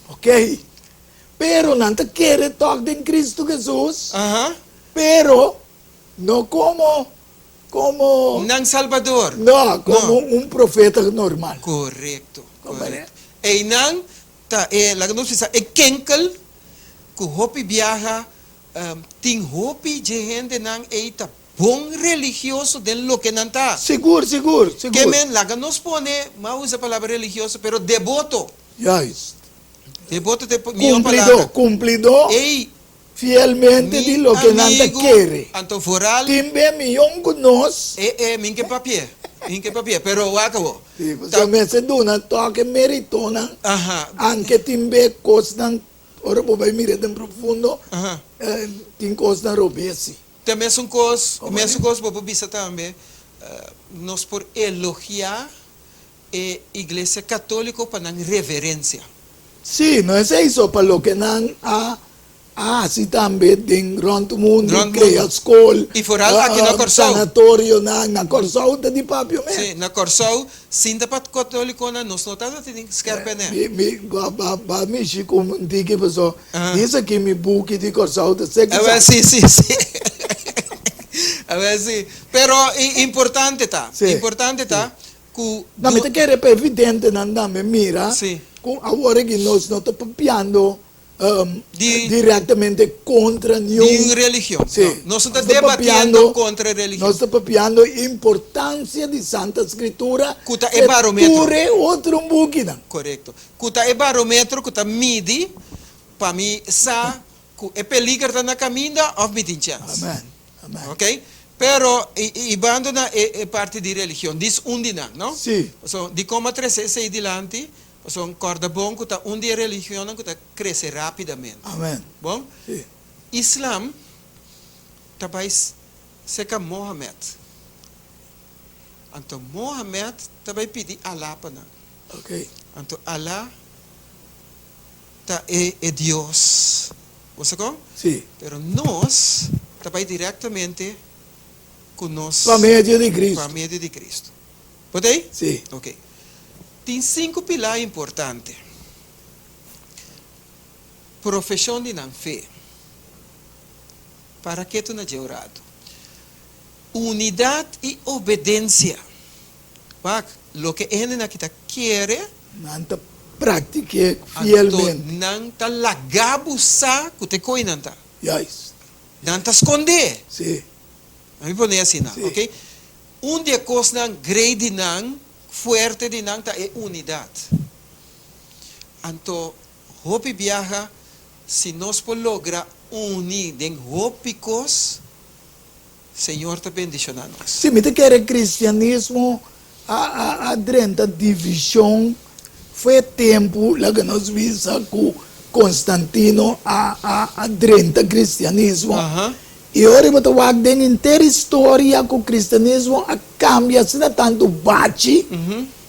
Ok? Pero nanta quer tocar em Cristo Jesus, Aham. pero não como Nang Salvador. não, como um profeta normal. Correcto. Correcto. E nang laga nós precisa kenkel ku hopi viaja ting hopi de gente nang ta bom religioso de lo que nanta. Seguro. Que men laga nos pone, ma usa palavra religioso, pero devoto. Yes. Devoto te minha palavra. Cumplidor Ei, fielmente de lo que nanta quiere. Anto foral, Timbe milhão conosco. minke papier. Pero wakawo. Se me se duna toque meritona, Aha. anche timbe costan, ora vai mirar em profundo, Aha. tem costan robesi. Também são coisas, Como mesmo é? coisas para bisa também, nós por elogiar a igreja católica para não reverência. Sì, non è isso per lo che non si tambe din rond mundo, Rond crea mundo. school, E foral aqui na Corsau. sanatorio na Corsau de papio me. Sim, na Corsau, sinta para católico na nós não tá tem scarpe né. Ba mi si come dike so. Ah. Isso aqui mi buchi di Corsau de sexo. Sim. A ver, sí. Pero importante está. Sí, Importante está. Que Não, mas que é evidente, não me mira, Sim. com agora que nós não estamos papiando Di- diretamente contra nenhum. de religião. Sim. Não estamos Nós estamos debatendo papiando- contra a religião. Nós estamos papiando a importância de Santa Escritura. Kuta é barômetro. Pure outro buquina. Correto. Kuta é barômetro, kuta mide, para mim, sa, é peligro tá na caminho, ou me tem chance. Amém. Amém. Ok? Pero, ibando na parte de religião, diz não, não? Sim. So, di como crescer adiante, so, corda bom, kuta de religião, kuta crescer rapidamente. Amém. Bom? Sim. Islam, tabais, seca Mohammed. Então, Mohammed, tabai pedi Allah pa na. Ok. Então, Allah, ta é Deus. Você com? Sim. Pero nós, tabai diretamente com nós. Para meio de Cristo. Para meio de Cristo. Pode aí? Sim. Ok. Tem 5 pilares importantes. Profissão de não fé. Para que tu não jurado? Unidade e obediência. Pak, lo que ele na kita quer, Nanta pratique fielmente. não tá lagabo sa que te coi não tá. Yes. Não tá esconder. Sim. A mim pone assim, não, Sim. ok? Dia coisa não grande não, forte de não tá é unidade. Então, hope viaja, se nós por logra unir em hópicos, Senhor te bendicionar nós. Se me te quer cristianismo, a drenta divisão, foi tempo lá que nós vimos com Constantino, a drenta cristianismo. Aham. E ora, eu estou vendo inteira história com o cristianismo, a cambia, se não tanto bate,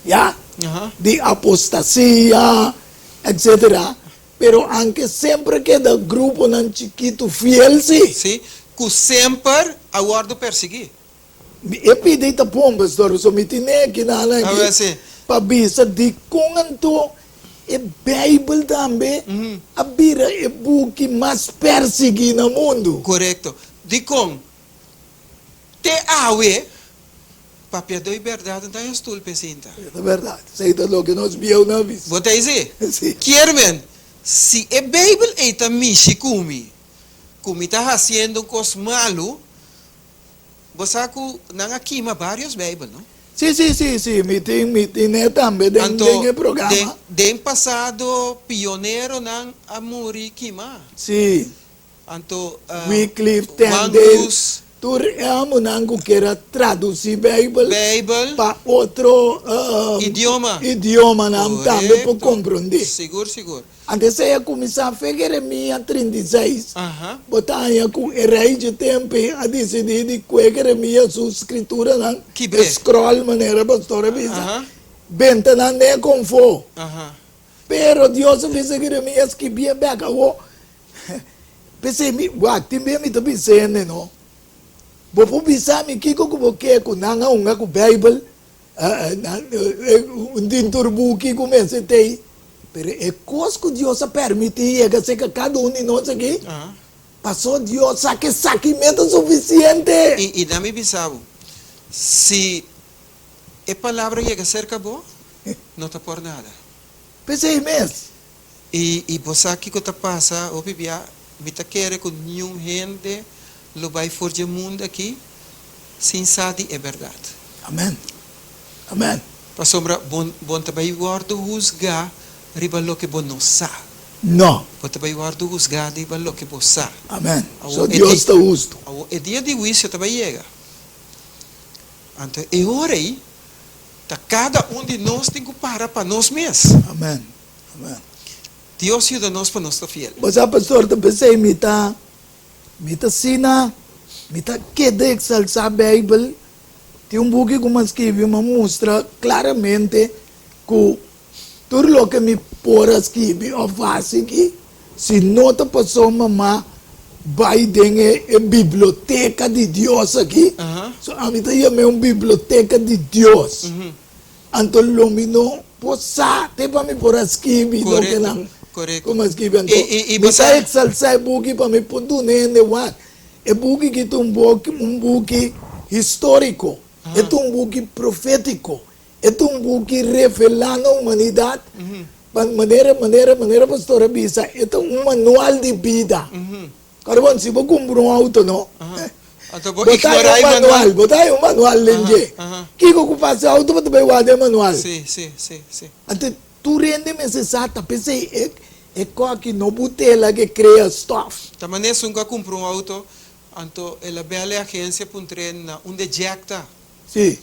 já, Aham. de apostasia, etc. Pero anche sempre que do grupo não chiquito fiel, sim. Sim, que sempre aguardo perseguir. E pedi ta pom, pastor, so mitine que na A ver, sim. pabisa di kung anto e Bible também a bira e buki mais persegui no mundo. Correto. Di com te awe papia do verdade não é estúpido pecinta. É verdade. Sei da lo que nós viu na vez. Bota aí, Sim. Kiermen, se a Bible é também kumi está fazendo coisa malo, você não aqui vários Bible, não? Sim, meeting né também tem programa. Den passado pioneiro não amori kima. Sim. Anto Wycliffe, Juan Tyndale. Cruz, Tu amo nango que era traduzir Bible Bible, para outro idioma. não também para compreender. Seguro. Antes eu começar a fazer Jeremias 36. Aham. Botanha com rei de tempo a decidir de que Jeremias sua escritura não Que bre. scroll maneira pastora visa. Aham. Benta não é confo. Aham. Pero Deus fez Jeremias que bia beca o. Pensei mi, wakti me to bisene no. Bo po bisa mi kiko ko boke ko nanga unga ko Bible. Din turbuki ko mesete. Pero é coisa que Deus permitia que se cada um de nós aqui Aham. passou Deus saquimento suficiente. E dá-me bisabo. Se a palavra chega cerca bo, não está por nada. Pensei mesmo. E você aqui que está passa, o bibia, me tá querer com nenhum gente, lo vai forjar o mundo aqui, sem saber é verdade. Amém. Amém. Para sombra, bom também guarda rusgar, riba lo que bom não sabe. Não. Bom também guarda rusgar, riba lo que bom sabe. Amém. Ah, Só é Deus de- está justo. É dia de juízo também chega. Então, é hora aí, tá cada um de nós tem que parar para nós mesmos. Amém. Amém. Deus ajuda nós para nós estar fiel. Você, pastor, te pensei, me tá sina, me tá queda exaltar a Bíblia. Tem um book que eu escrevi, uma mostra claramente que tudo o que me por escrever ou faz aqui, se nota pessoa mamá, vai dentro a biblioteca de Deus aqui. Aham. So, a mim tá uma biblioteca de Deus. Então, lumino, possa, tem para me por escrever, do que não. Correto. Como escrever, E me você- tá exaltar o book para me pôr do nene, é buque que é um buque histórico, é um buque profético, é um buque revelando a humanidade, maneira pastora Bisa, é um manual de vida. Caramba, se você comprar um auto, não? Anto bo Botar ignorar um manual, botar um manual lenje. Aha. Que você faz auto para também guardar manual. Sim. Até tu rende necessário, pensei é coisa que não botela que cria stuff. Tamane sunga comprou um auto, anto ela bela agência para um trem na onde jack tá. Sim.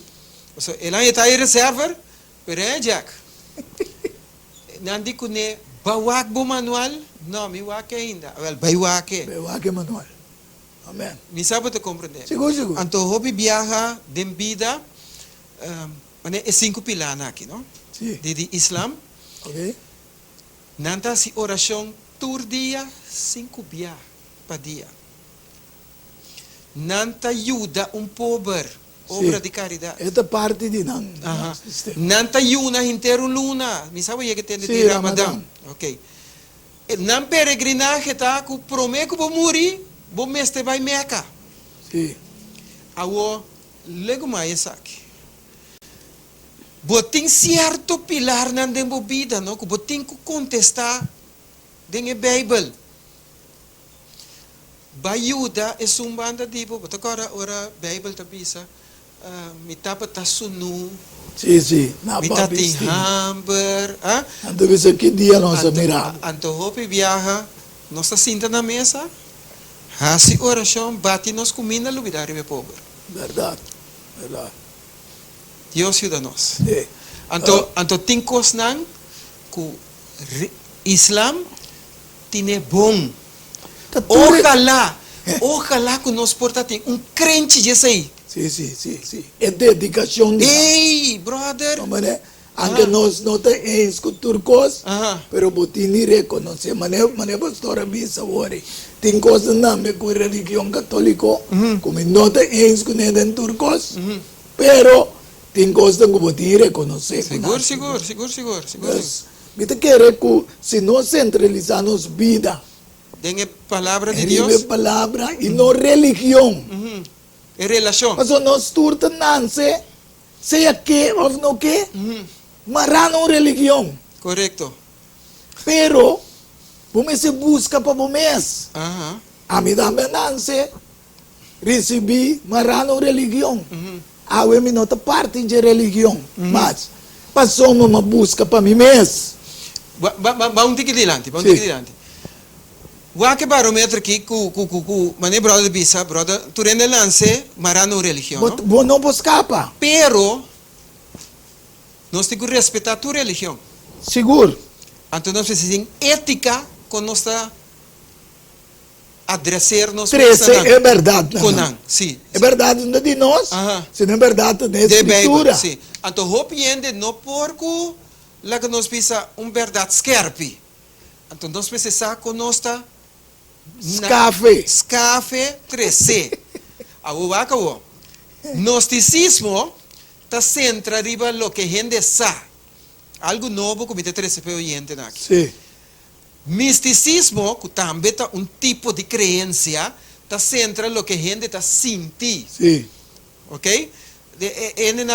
So, ela está aí reserva, pero é jack. Nandi kune bawak bo manual, não, mi wake ainda. Well, bawake. Eu acho que manual. Amém. Mi sabe te compreender. Seguro. Anto hobby viaja de vida, é 5 pilares aqui, não? Sim. De Islam, Ok. nanta si oração tur dia 5 dia pa dia. Nanta ajuda pobre, obra de caridade. Esta parte de não. Aha. Nanta yuna inteiro luna. Mi sabe que tem de Sim, Ramadã. Ramadã. Ok. Nan peregrinaje tá ku prometo bo muri, bo meste vai Meca. Sim. Awo lego mais aqui. Botin certo pilar nan den bo vida, no? Ku botin ku contestar den a Bible. Bayuda é banda tipo, bota ora Bible tá bisa. Mi tapa ta sunu. Sim. Na Mi papi. tati hamburger, ah? Então você que dia nós mirar. Anto hopi viaja, nossa cinta na mesa, hasi oração, bate nos comida, lubidar e pobre. Verdade. Deus ajuda-nos. Sim. Anto tinkos nang, ku Islam, tine bom. Ojalá que nos porta crente de aí. Sim. É dedicação de Ei, brother. Aunque nós não temos com turcos, Aha. pero botini reconhece. Mané pastora Bisa ori. Tem coisas não me com religião católica, como não temos com nem turcos, pero tem coisas que botini reconhece. Seguro. Me te quer que se nós centralizarmos vida, Dengue palavra de Deus, Deus. palavra e não religião. É relação. Mas nós turta nance, seja que ou não que, marano religião. Correcto. Pero, você se busca para você. Aha. A mim também nance, recebi marano religião. A mim não está parte de religião, mas passou uma busca para mim mesmo. Vamos ter que dilante. Wa que barometro aqui ku mané brother bisa, brother, tu rende lance marano religião. Vou não buscar para. Pero nós temos que respeitar tu religião. Seguro. Então nós precisamos ética com nossa adresar-nos 13 é verdade. Conan, sim. É verdade de nós, Aha. se não é verdade da De escritura. Bible, sim. Então hopiende não porco lá que nós precisa verdade skerpi. Então nós precisamos com nossa Scafe 13. Aguacawo. Gnosticismo está centra arriba lo que gente sabe. Algo novo como te 13 pe oyente aqui. Sim. Misticismo, que também está tipo de crença, está centra lo que gente está sentindo. Sim. Ok?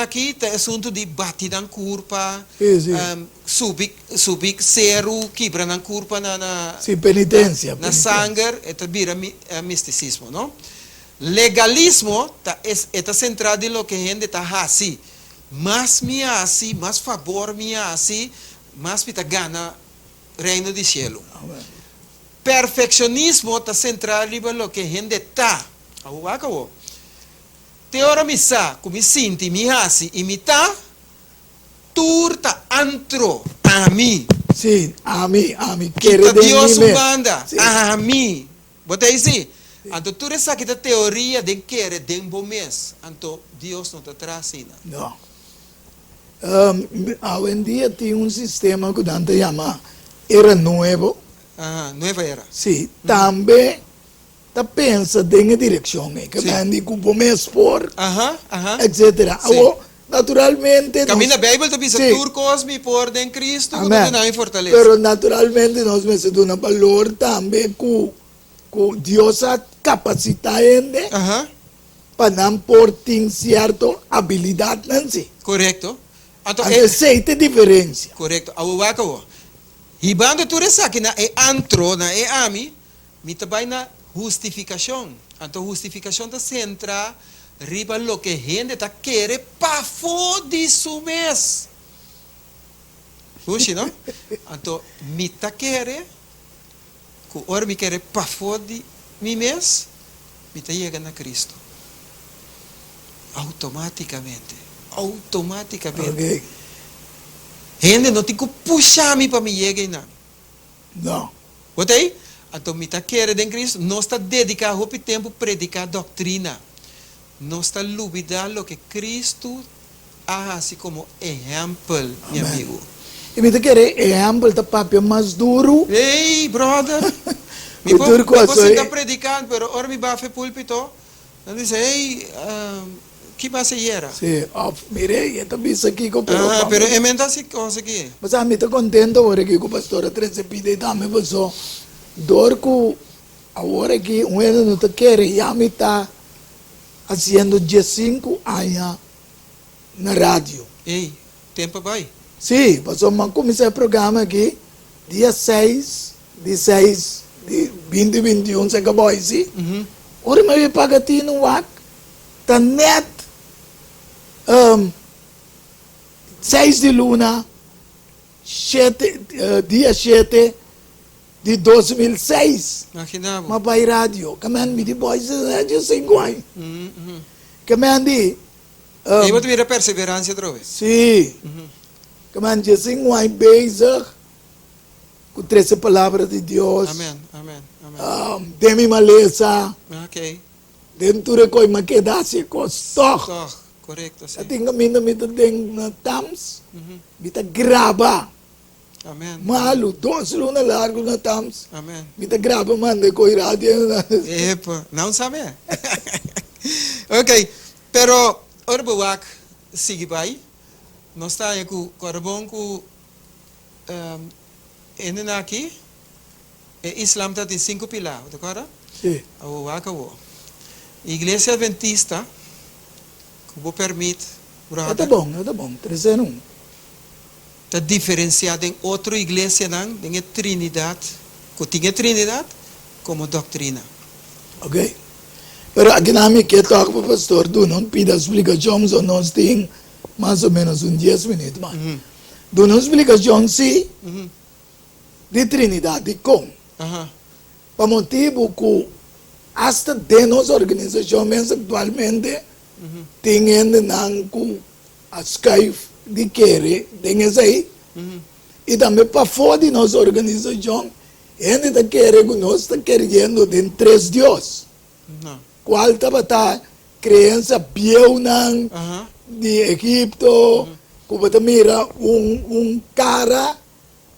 Aqui está assunto de batida na curva, subir zero, quebra na curva Sim, penitência. na sangue, é vira misticismo, não? Legalismo está centrado em lo que a gente está assim. Mais me assim, mais favor me assim, mais pita gana reino de cielo. Perfeccionismo está centrado em lo que a gente está. Acabou. Teora misa, como sinti, mi hasi, e mi ta, turta antro, a mim. Sim, a mim. Kita Deus banda, a mim. Botei assim. Então, tu essa aqui teoria de querer de bom mês. Então, Deus não te traz assim. Não. Hoje em dia tem sistema que Dante chama era novo. Nova era. Sim, também tá pensa em direção, que vem com o mês por, etc. Naturalmente... Camina a Bíblia, tu pensa, turcos, me por em Cristo, que não tem fortaleza. Pero naturalmente nós precisamos dar valor também com que Dios ha capacitado gente Ajá. para por tener cierta habilidad, Nancy. Correcto. Anto, Entonces, esta diferencia. correcto. Awuwaka wo. Hibando tu resaki na antro na ami, mitabay na justificación. Anto justificación ta centra riba lo que gente ta quiere pa fodi su mes. Puxa, no? Anto mita quiere, ku ora mi quiere pa fodi mi mes, mita llega na Cristo. Automáticamente. Automáticamente. Ok. Gente não tem que puxar me para me chegar na. No. Botei? Então, me está querendo em Cristo, não está dedicado o tempo a predicar doutrina. Não está olvidando lo que Cristo ha assim como exemplo, meu Amém. amigo. E me querer exemplo da papel mais duro. Ei, brother! O duro posso coisa estar é- predicando, mas ora me bafe púlpito. Não diz, ei, que vai ser era? Sí, mire, esta visa aqui que pero Pero emenda assim, coisa aqui. mas a mim está contento agora que o pastor Teresa pide também pessoa dor que agora que um ano não está querendo e a mim está fazendo 15 anos na rádio. Ei, tempo vai. Sim, pastor, mas comecei o programa aqui dia 6 de 2021, se acabou assim. Ora, mas eu pago ti no WAC, tá net 6 de luna, dia 7 de 2006. Imaginava. Mas vai rádio, kaman mi di boys rádio sem guai. Kaman di, E você vira perseverança outra vez. sim, kaman di sem guai bezig, com 13 palavras de Deus, Amém, amém, amém. demi maleza, Ok. dentro de coi maquedase costok. Toch, correto, sim. Ating kami na mitadeng na tams, mita graba, Amém. malo, 2 luna largo na tams, Amém. mita graba man de coi rádio na. Epa, não sabe? Ok, pero orbuak sige bai. Nós está aí com carbon com enen aqui. Islam tá tem 5 pilares, tá claro? Sim, Awaka wo. Igreja Adventista que vou permite, é brother, tá bom, 3-1. está diferenciado em outra igreja não, tem Trinidade, que tinha Trinidade como doutrina. Ok. Pero aqui na minha que toca para o pastor, tu não pida explicação, só nós tem mais ou menos 10 minutos, man. Tu não explicação, sim, de Trinidade, de como. Aham. Para motivo que hasta de nossa organização mesmo atualmente tem ainda não que a Skype de querer tem essa aí e também para fora de nossa organização ainda está querendo que nós está querendo de 3 Deus Não. qual estava tá criança biel não Aham. de Egipto que você mira cara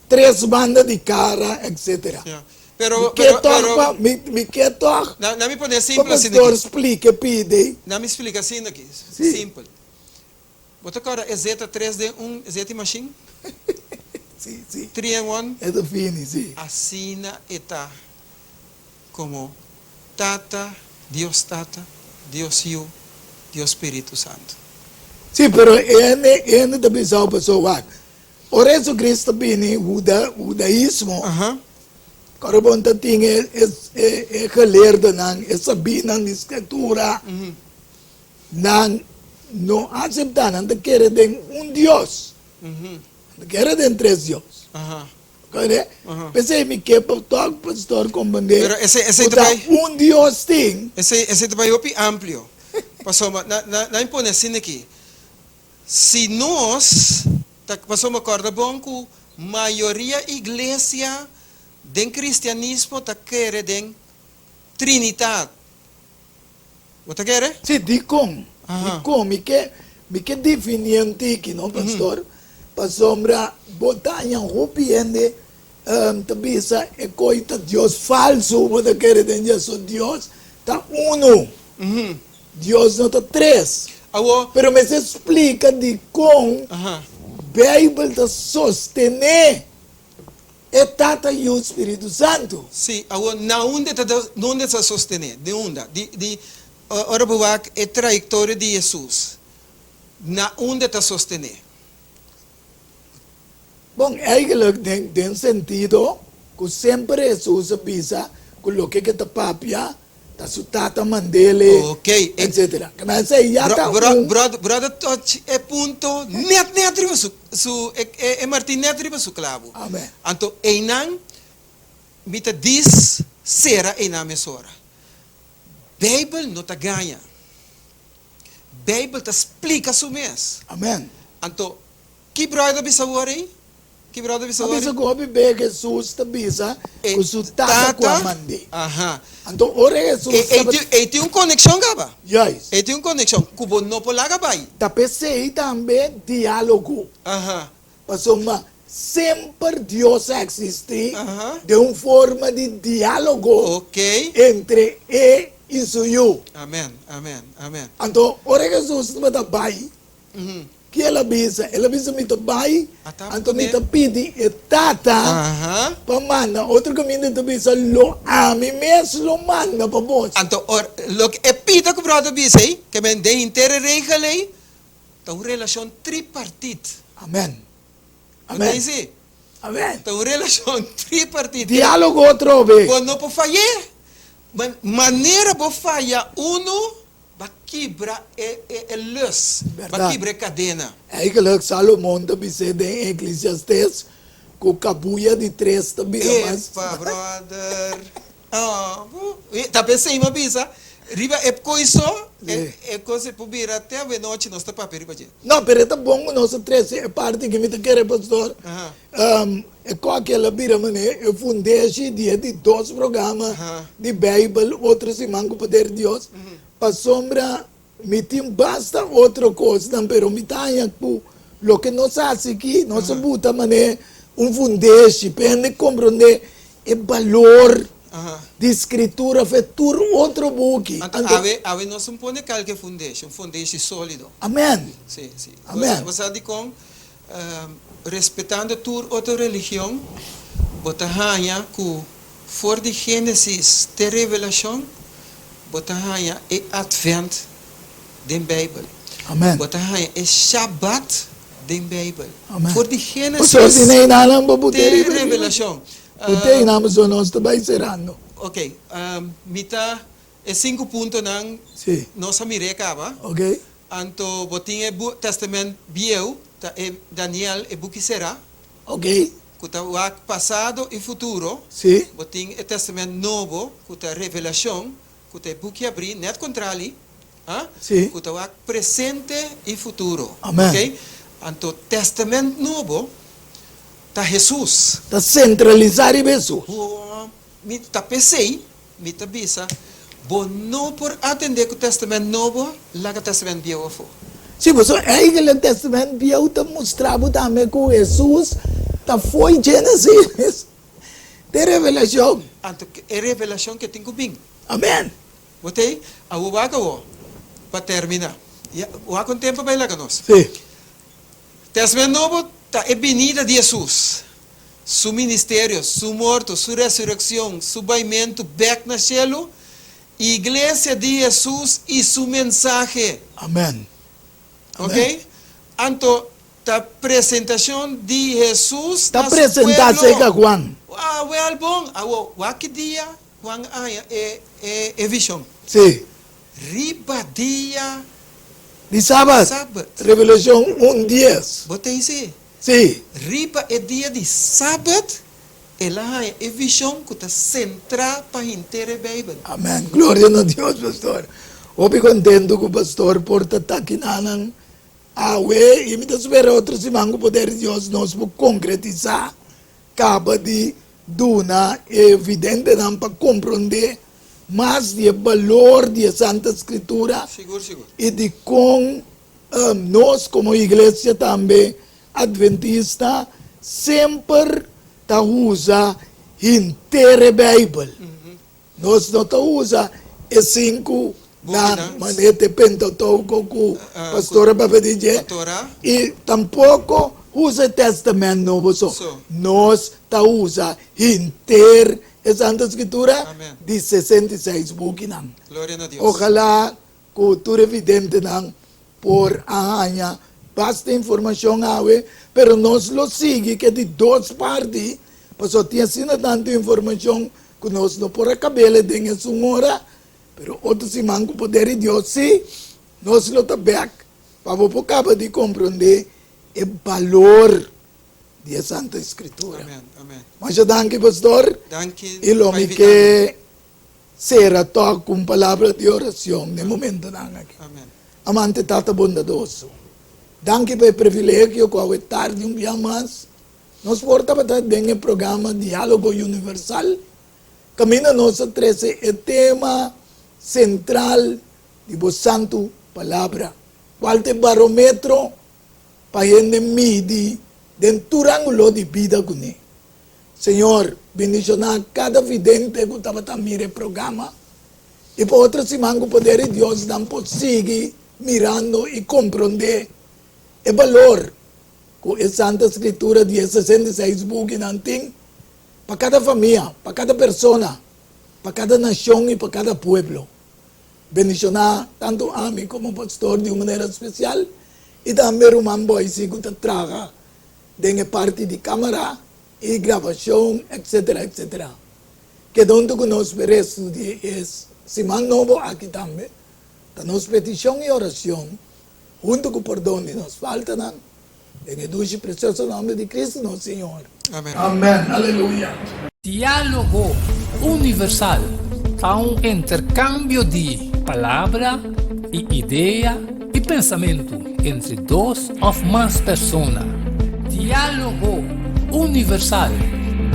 3 bandas de cara etc. Yeah. Pero, Que pero, toca, pero, me que toca. na me pone O simples assim pastor aqui. explica, pide. Na me explica assim aqui. Sim. Simple. Bota agora é Z3D1, Z machine, Sim, sim. 3 in 1. É do fim, sim. Assim está como Tata, Deus Yu, Deus Espírito Santo. Sim, pero ele também sabe a pessoa. O Jesus Cristo bem o judaísmo, Aham. quando você tem gelerde, sabe na escritura, não aceitar, não quer Deus. Não quer 3 Deus. Aham. Né? Aham. Pensei me que para o pastor compreender. Pero esse também, Deus tem. esse também é amplo. Passou, na impõe assim aqui. Se nós, passou uma corda bom que maioria igreja do cristianismo está querendo Trinidade. Você quer? Sim, de como. Aham. De como. Me que definindo aqui, não, pastor? Para sombra, botar em rupiende, tabisa, é coisa Deus falso, você quer dizer, só Deus, está uno. Deus não está 3. Awo, Pero me se explica de como aham. a Bíblia está sostener é Tata e o Espírito Santo. Sim, na onde está sostener? De onde? Ora buwak é trajetória de Jesus. Na onde está sostener? Bom, eigenlijk tem sentido que sempre Jesus avisa que o que está papia, está su Tata mandele, Ok. etc. Mas já está Brother touch é ponto net arriba é Martin net arriba su clavo. Amém. Anto einan mita diz será einan mesora. Bible não ta ganha. Bible ta explica su mes. Amém. Anto que brother bisawari? Que brother bisawari? Avisa que o bebê Jesus está bisa que su Tata com a mande. Aha. Então, ora Jesus E tem conexão gaba. yes. E tem conexão. Kubo no polaga bai. Tapesei também diálogo. Aha. Mas sempre Deus existe Aham. de uma forma de diálogo Ok. entre e suyo. Amen. Amen. Amen. Então, ora Jesus está bai, Mhm. que ela bisa me bai, Atama então me também. pedi e tata Aha. para manda, outro caminho de bisa lo ami mesmo lo manda para vos. Anto lo que é pita que brother bisei, que men de inteira regelei, tá uma relação tripartite. Amém. Amém. Amém. Sim. Amém. Tá uma relação tripartite. Diálogo outra vez. Quando não falhar, maneira para falhar uno, vai quebrar é luz, vai Verdade. quebrar cadena. Eigenlijk Salomon também se de Eclesiastes com cabuia de 3 também, mas Epa, brother. Ah, tá pensando em uma bisa. Riba é coisa, é coisa para vir até a noite nós tá papel riba. não, pero tá bom nós 3 é parte que me tá querer pastor. Aham. É com aquela bira mané, eu fundei dia de 2 programas Aham. de Bible, outros irmãos com poder de Deus. Para sombra, me tem basta outra coisa, não, pero me tá aqui, lo que nós faz aqui, nós buta mané, fundei, para compreender o valor Aham. de escritura, futuro outro book. Então, ave nós não pode qualquer foundation sólido. Amém. Sim, sim. Amém. Você sabe com respeitando toda outra religião, bota hanha que for de Gênesis de Revelação, bota hanha é Advent da Bíblia. Amém. Bota hanha é Shabbat da Bíblia. Amém. For de O Gênesis senhor se nem nada para de poder Revelação. Putei na Amazon nós também serando. Ok, mita é 5 pontos nang Sim. nossa mirecaba. Ok? Anto botin e testament bieu, ta e Daniel e Bukisera, Ok? kuta wak passado e futuro, Sim. botin e testament novo, kuta revelação, kuta e buki abri, net contrali, Sim. kuta wak presente e futuro. Amém. Ok? Anto testament novo, ta Jesus. Está centralizar e Jesus. Mi ta pensei, mi ta bisa, bo no por atender que o testamento novo, lá que o testamento bieu foi. Sim, mas aí que o testamento viu te mostrava também que Jesus tá foi Gênesis. De revelação. Anto é revelação que tem comigo. Amém. Botei, a ubaga o, para terminar. O há com tempo vai lá com nós. Sim. Testamento novo, tá é venida de Jesus. Su ministério, su morto, su ressurreição, su baimento, back na cielo, igreja de Jesus e su mensagem. Amém. Ok? Anto, a apresentação de Jesus Está apresentado com Juan. Ah, well, bom. Ah, que dia, Juan, é visão. Sim. Riba dia, De sábado. sábado. Revelação 1:10. Botei isso. Sim. Riba é dia de sábado. Ela é visão que está central para inteira Bíblia. Amém. Glória a Deus, pastor. Obi contento que o pastor porta taquinanan awe e me espera outros irmãos poder de Deus nós por concretizar acaba de duna evidente não para compreender mais de valor de Santa Escritura Seguro, seguro. e de com nós como igreja também adventista sempre ta usa inteira Bíblia. Nós não ta usa e 5 na Bukinan. manete Pentateuco com pastora para dizer A Torá. e tampouco usa o testamento novo só. So. Nós tá usa inteiro a Santa Escritura Amen. de 66 buki não. Glória a Deus. Ojalá cultura evidente não por arranha basta informação awe, pero nós lo sigue que de duas partes, pois só tinha sido tanta informação que nós não por cabelo de sua hora, pero outro se manco poder de Deus sim, nós lo tá back, para você acabar de compreender o valor da Santa Escritura. Amen. Amen. Mas eu danke pastor, Danke. e lo me que será toque com palavra de oração no momento não aqui. Amen. Amante tata bondadoso. Danke pelo privilégio que ao tarde dia mais nos porta para bem o programa Diálogo Universal. Camina nossa 13 o tema central de vossa santo palavra. Qual é o barómetro para gente medir dentro do ângulo de vida com ele. Senhor, bendicionar cada vidente que estava a mirar o programa. E para outra semana, o poder de Deus não pode seguir mirando e compreender o valor que a Santa Escritura de 66 bucos não tem para cada família, para cada pessoa, para cada nação e para cada pueblo. Bendicionar tanto a mim como pastor de uma maneira especial e também o mambo que traga de parte de câmara e gravação, etc, etc. Que donde que nós merecemos é semana novo aqui também, da nossa petição e oração, junto com o perdão que nos falta, em o dulce e precioso nome de Cristo, nosso Senhor. Amen. Amém. Aleluia. Diálogo universal. Há intercâmbio de palavra e ideia e pensamento entre duas ou mais pessoas. Diálogo universal.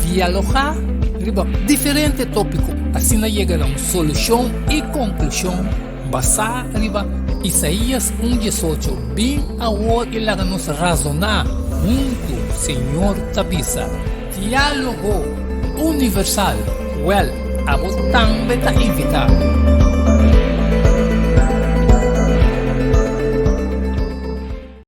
Dialogar sobre diferentes tópicos. Assim chega a uma solução e conclusão basada em Isaías 1:18. Bem a hora que ela nos razonar junto, Senhor Tabisa. Diálogo universal. Well, a vos também está invitado.